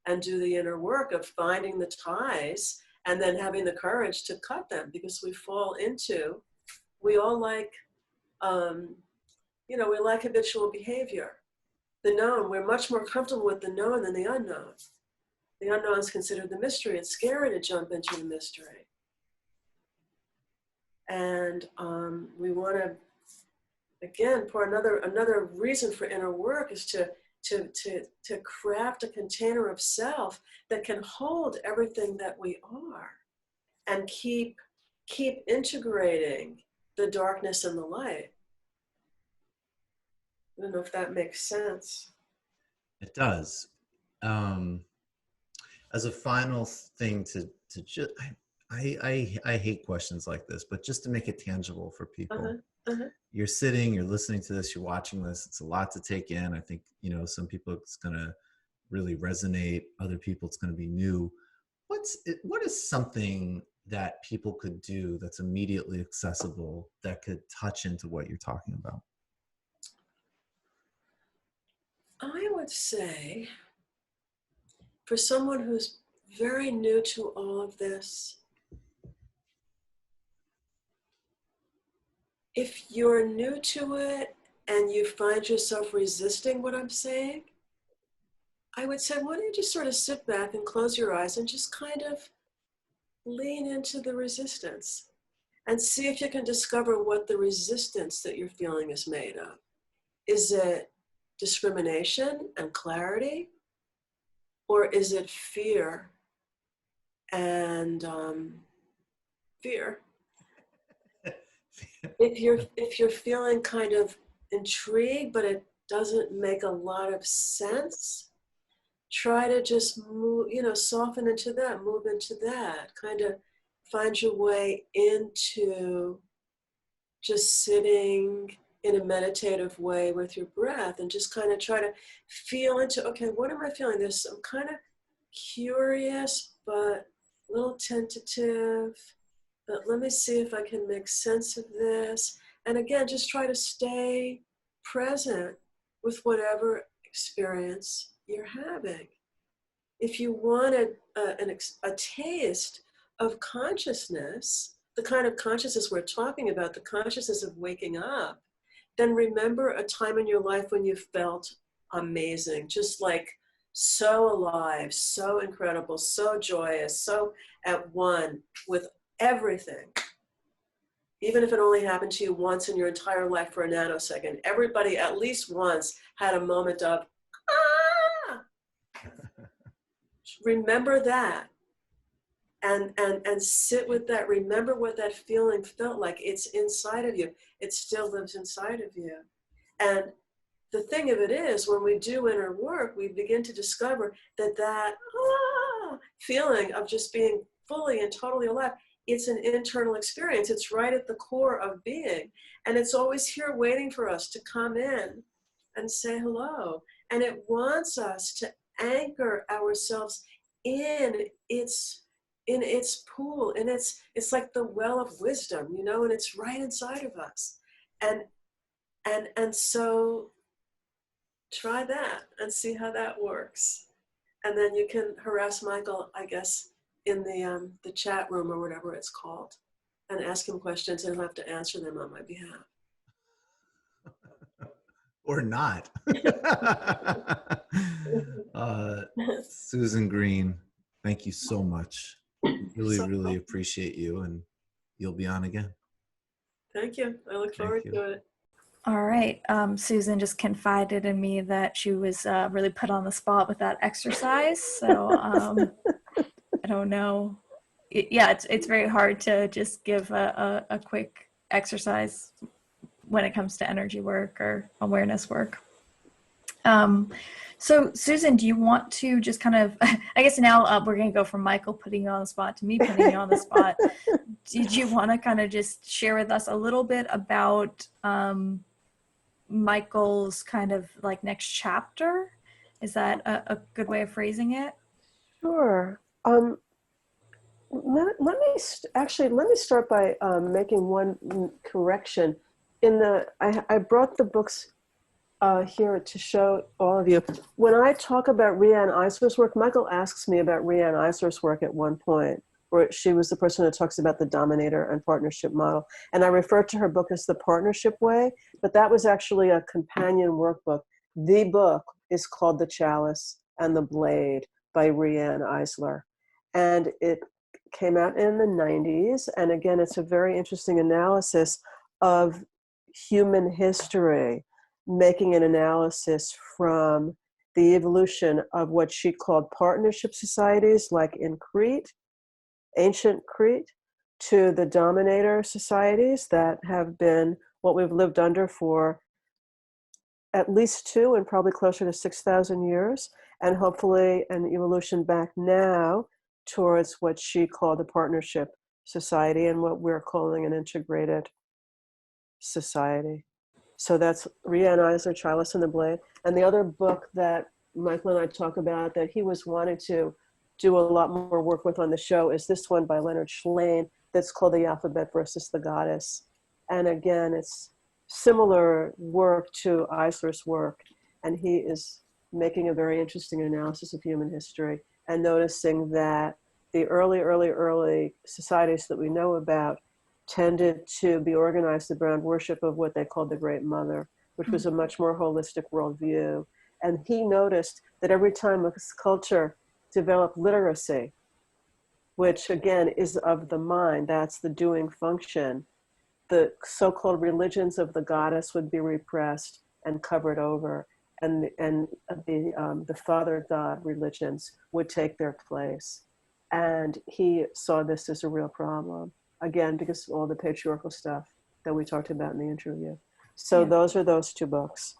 Speaker 2: and do the inner work of finding the ties and then having the courage to cut them, because we all like, we like habitual behavior. The known, we're much more comfortable with the known than the unknown. The unknown is considered the mystery. It's scary to jump into the mystery. And we want to, again, for another reason for inner work is to craft a container of self that can hold everything that we are and keep integrating the darkness and the light. I don't know if that makes sense.
Speaker 3: It does. As a final thing to just, I hate questions like this, but just to make it tangible for people. You're sitting, you're listening to this, you're watching this. It's a lot to take in. I think, some people it's going to really resonate. Other people it's going to be new. What is something that people could do that's immediately accessible that could touch into what you're talking about?
Speaker 2: I would say, for someone who's very new to all of this, if you're new to it and you find yourself resisting what I'm saying, I would say, why don't you just sort of sit back and close your eyes and just kind of lean into the resistance and see if you can discover what the resistance that you're feeling is made of. Is it discrimination and clarity? Or is it fear and fear? if you're feeling kind of intrigued, but it doesn't make a lot of sense, try to just move, soften into that, move into that, kind of find your way into just sitting in a meditative way with your breath, and just kind of try to feel into, okay, what am I feeling? There's some kind of curious, but a little tentative, but let me see if I can make sense of this. And again, just try to stay present with whatever experience you're having. If you wanted a taste of consciousness, the kind of consciousness we're talking about, the consciousness of waking up, then remember a time in your life when you felt amazing, just like so alive, so incredible, so joyous, so at one with everything. Even if it only happened to you once in your entire life for a nanosecond, everybody at least once had a moment of, ah! Remember that. And sit with that. Remember what that feeling felt like. It's inside of you. It still lives inside of you. And the thing of it is, when we do inner work, we begin to discover that feeling of just being fully and totally alive, it's an internal experience. It's right at the core of being. And it's always here waiting for us to come in and say hello. And it wants us to anchor ourselves in its pool, and it's like the well of wisdom, and it's right inside of us. And so try that and see how that works. And then you can harass Michael, I guess, in the chat room or whatever it's called, and ask him questions, and he'll have to answer them on my behalf.
Speaker 3: Or not. Suzin Green, thank you so much. Really appreciate you, and you'll be on again.
Speaker 2: Thank you. I look forward to it.
Speaker 1: All right. Suzin just confided in me that she was really put on the spot with that exercise. So I don't know. It's very hard to just give a quick exercise when it comes to energy work or awareness work. So Suzin, do you want to just kind of, I guess now we're going to go from Michael putting you on the spot to me putting you on the spot. Did you want to kind of just share with us a little bit about Michael's kind of like next chapter? Is that a good way of phrasing it?
Speaker 2: Sure. Let me start by making one correction. I brought the books here to show all of you. When I talk about Riane Eisler's work, Michael asks me about Riane Eisler's work at one point, where she was the person who talks about the dominator and partnership model. And I refer to her book as The Partnership Way, but that was actually a companion workbook. The book is called The Chalice and the Blade by Riane Eisler. And it came out in the 90s. And again, it's a very interesting analysis of human history, making an analysis from the evolution of what she called partnership societies, like in Crete, ancient Crete, to the dominator societies that have been what we've lived under for at least 2 and probably closer to 6,000 years, and hopefully an evolution back now towards what she called a partnership society and what we're calling an integrated society. So that's Riane Eisler, Chalice and the Blade. And the other book that Michael and I talk about that he was wanting to do a lot more work with on the show is this one by Leonard Shlain that's called The Alphabet versus the Goddess. And again, it's similar work to Eisler's work. And he is making a very interesting analysis of human history and noticing that the early societies that we know about tended to be organized around worship of what they called the Great Mother, which was a much more holistic worldview. And he noticed that every time a culture developed literacy, which again is of the mind, that's the doing function, the so-called religions of the goddess would be repressed and covered over, and the father god religions would take their place. And he saw this as a real problem, again, because of all the patriarchal stuff that we talked about in the interview. So
Speaker 1: Yeah.
Speaker 2: those are those two books.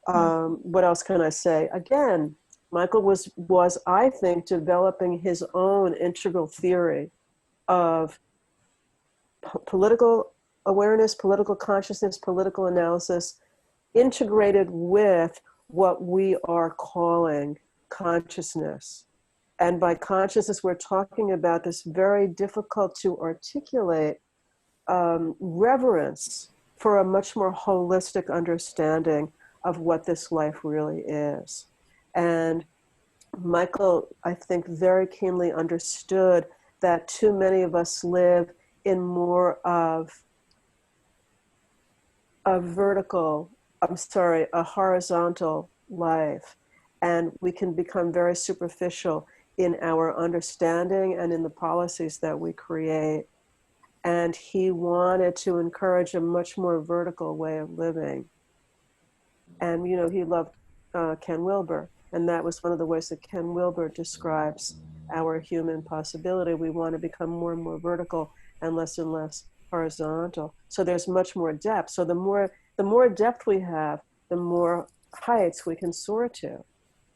Speaker 2: What else can I say? Again, Michael was, I think, developing his own integral theory of political awareness, political consciousness, political analysis, integrated with what we are calling consciousness. And by consciousness, we're talking about this very difficult to articulate reverence for a much more holistic understanding of what this life really is. And Michael, I think, very keenly understood that too many of us live in more of a horizontal life. And we can become very superficial in our understanding and in the policies that we create. And he wanted to encourage a much more vertical way of living. And, he loved Ken Wilber. And that was one of the ways that Ken Wilber describes our human possibility. We want to become more and more vertical and less horizontal. So there's much more depth. So the more depth we have, the more heights we can soar to,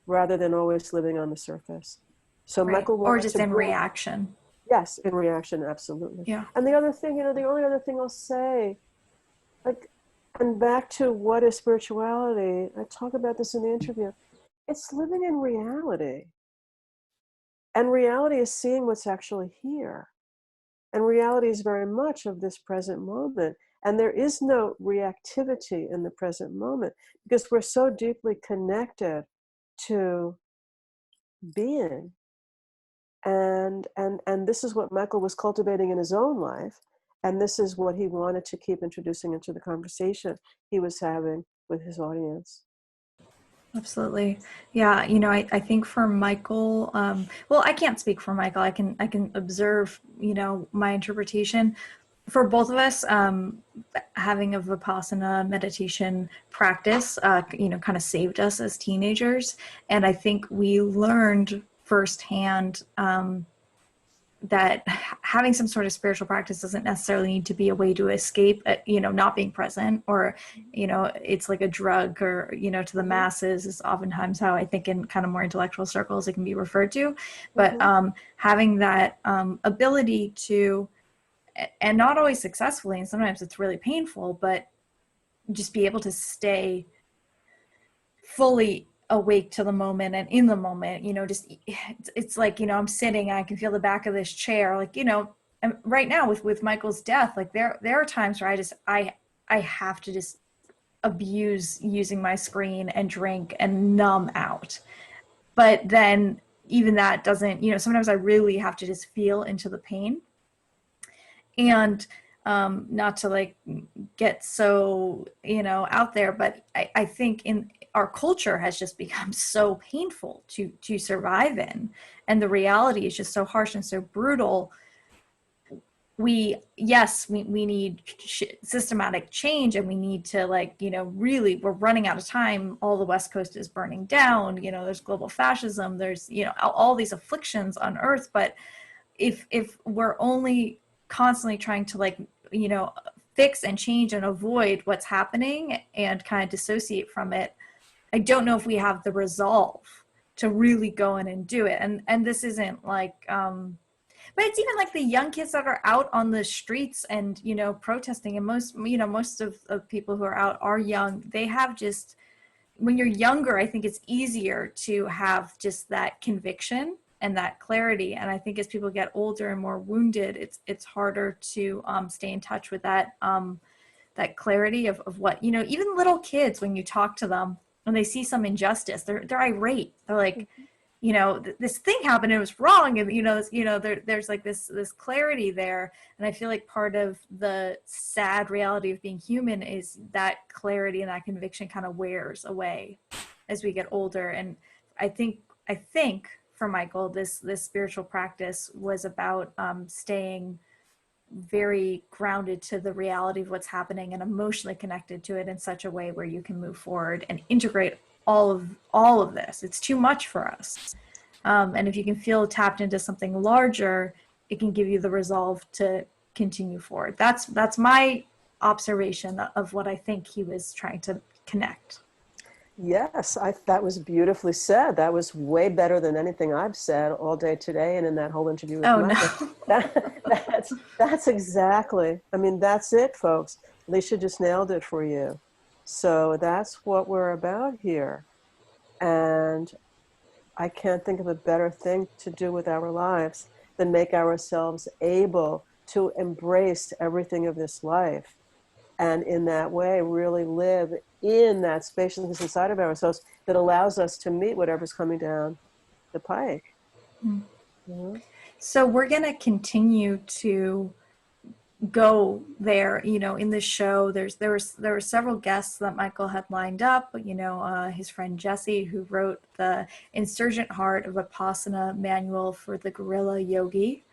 Speaker 2: rather than always living on the surface. So
Speaker 1: Right.
Speaker 2: Michael
Speaker 1: or just in reaction.
Speaker 2: Yes, in reaction, absolutely.
Speaker 1: Yeah.
Speaker 2: And the other thing, the only other thing I'll say, and back to what is spirituality, I talk about this in the interview, it's living in reality. And reality is seeing what's actually here. And reality is very much of this present moment. And there is no reactivity in the present moment because we're so deeply connected to being. And this is what Michael was cultivating in his own life. And this is what he wanted to keep introducing into the conversation he was having with his audience.
Speaker 1: Absolutely. Yeah. I think for Michael, well, I can't speak for Michael. I can observe, my interpretation. For both of us, having a Vipassana meditation practice, kind of saved us as teenagers. And I think we learned firsthand that having some sort of spiritual practice doesn't necessarily need to be a way to escape, not being present, or, it's like a drug, or, to the masses is oftentimes how I think in kind of more intellectual circles it can be referred to. But having that ability to, and not always successfully, and sometimes it's really painful, but just be able to stay fully awake to the moment and in the moment, just it's like, I'm sitting, I can feel the back of this chair, like, and right now with Michael's death, like there are times where I have to just abuse using my screen and drink and numb out. But then even that doesn't, sometimes I really have to just feel into the pain. And not to like get so, out there, but I think in our culture has just become so painful to survive in, and the reality is just so harsh and so brutal. We need systematic change, and we need to really, we're running out of time. All the West Coast is burning down, there's global fascism, there's all these afflictions on earth. But if we're only constantly trying to fix and change and avoid what's happening and kind of dissociate from it, I don't know if we have the resolve to really go in and do it. And this isn't like but it's even like the young kids that are out on the streets and protesting, and most of people who are out are young. They have just, when you're younger, I think it's easier to have just that conviction and that clarity. And I think as people get older and more wounded, it's harder to stay in touch with that that clarity of what, even little kids, when you talk to them, when they see some injustice, they're irate. They're like, this thing happened, it was wrong. And, there's like this clarity there. And I feel like part of the sad reality of being human is that clarity and that conviction kind of wears away as we get older. And I think for Michael, this spiritual practice was about of very grounded to the reality of what's happening and emotionally connected to it in such a way where you can move forward and integrate all of this. It's too much for us. And if you can feel tapped into something larger, it can give you the resolve to continue forward. That's my observation of what I think he was trying to connect.
Speaker 2: Yes, that was beautifully said. That was way better than anything I've said all day today and in that whole interview with
Speaker 1: Oh,
Speaker 2: Michael.
Speaker 1: no.
Speaker 2: That's exactly, I mean, that's it, folks. Alicia just nailed it for you. So that's what we're about here. And I can't think of a better thing to do with our lives than make ourselves able to embrace everything of this life. And in that way, really live in that spaciousness inside of ourselves that allows us to meet whatever's coming down the pike.
Speaker 1: Mm.
Speaker 2: Mm-hmm.
Speaker 1: So we're going to continue to go there, you know, in the show. There were several guests that Michael had lined up, you know, his friend Jesse, who wrote the Insurgent Heart of Vipassana Manual for the Guerrilla Yogi.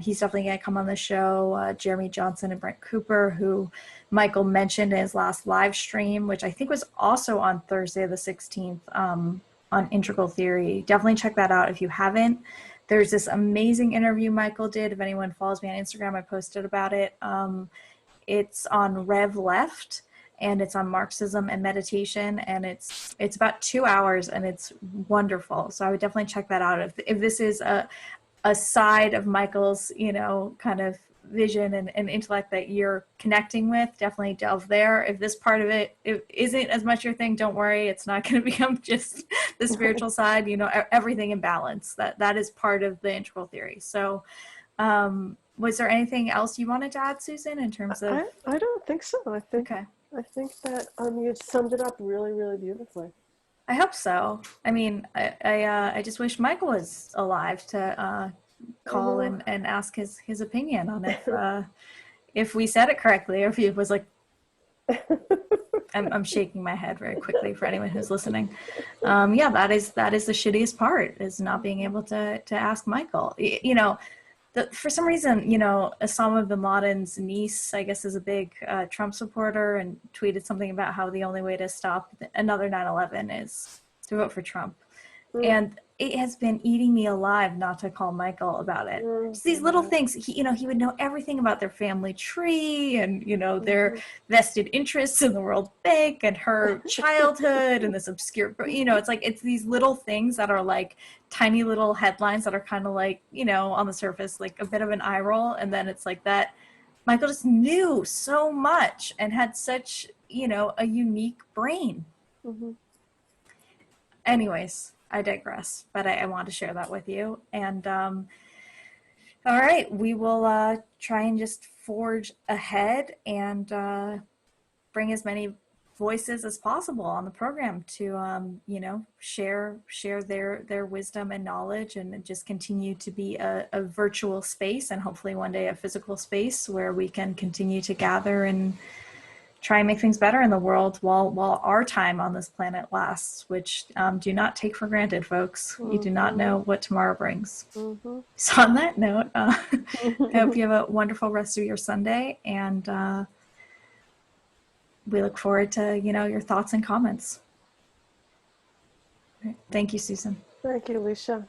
Speaker 1: He's definitely going to come on the show. Jeremy Johnson and Brent Cooper, who Michael mentioned in his last live stream, which I think was also on Thursday the 16th, on Integral Theory. Definitely check that out if you haven't. There's this amazing interview Michael did. If anyone follows me on Instagram, I posted about it. It's on Rev Left, and it's on Marxism and meditation, and it's about 2 hours, and it's wonderful. So I would definitely check that out. If this is a side of Michael's, you know, kind of vision and intellect that you're connecting with, definitely delve there. If this part of it isn't as much your thing, don't worry. It's not going to become just the spiritual side, you know, everything in balance. That is part of the integral theory. So was there anything else you wanted to add, Suzin, in terms of?
Speaker 2: I don't think so. I think that you summed it up really, really beautifully.
Speaker 1: I hope so. I mean, I just wish Michael was alive to call and ask his opinion on if we said it correctly, or if he was like, I'm shaking my head very quickly for anyone who's listening. Yeah, that is the shittiest part, is not being able to ask Michael. You know, for some reason, you know, Osama bin Laden's niece, I guess, is a big Trump supporter, and tweeted something about how the only way to stop another 9/11 is to vote for Trump. And it has been eating me alive not to call Michael about it. Just these little things. He would know everything about their family tree, and, you know, their vested interests in the World Bank, and her childhood, and this obscure, you know, it's these little things that are like tiny little headlines that are kind of like, you know, on the surface, like a bit of an eye roll. And then it's like that Michael just knew so much and had such, you know, a unique brain. Anyways, I digress, but I want to share that with you. And all right, we will try and just forge ahead and bring as many voices as possible on the program to you know, share their wisdom and knowledge, and just continue to be a virtual space, and hopefully one day a physical space where we can continue to gather and try and make things better in the world while our time on this planet lasts, which do not take for granted, folks. You do not know what tomorrow brings. So on that note, I hope you have a wonderful rest of your Sunday, and we look forward to, you know, your thoughts and comments. Thank you, Suzin.
Speaker 2: Thank you, Alicia.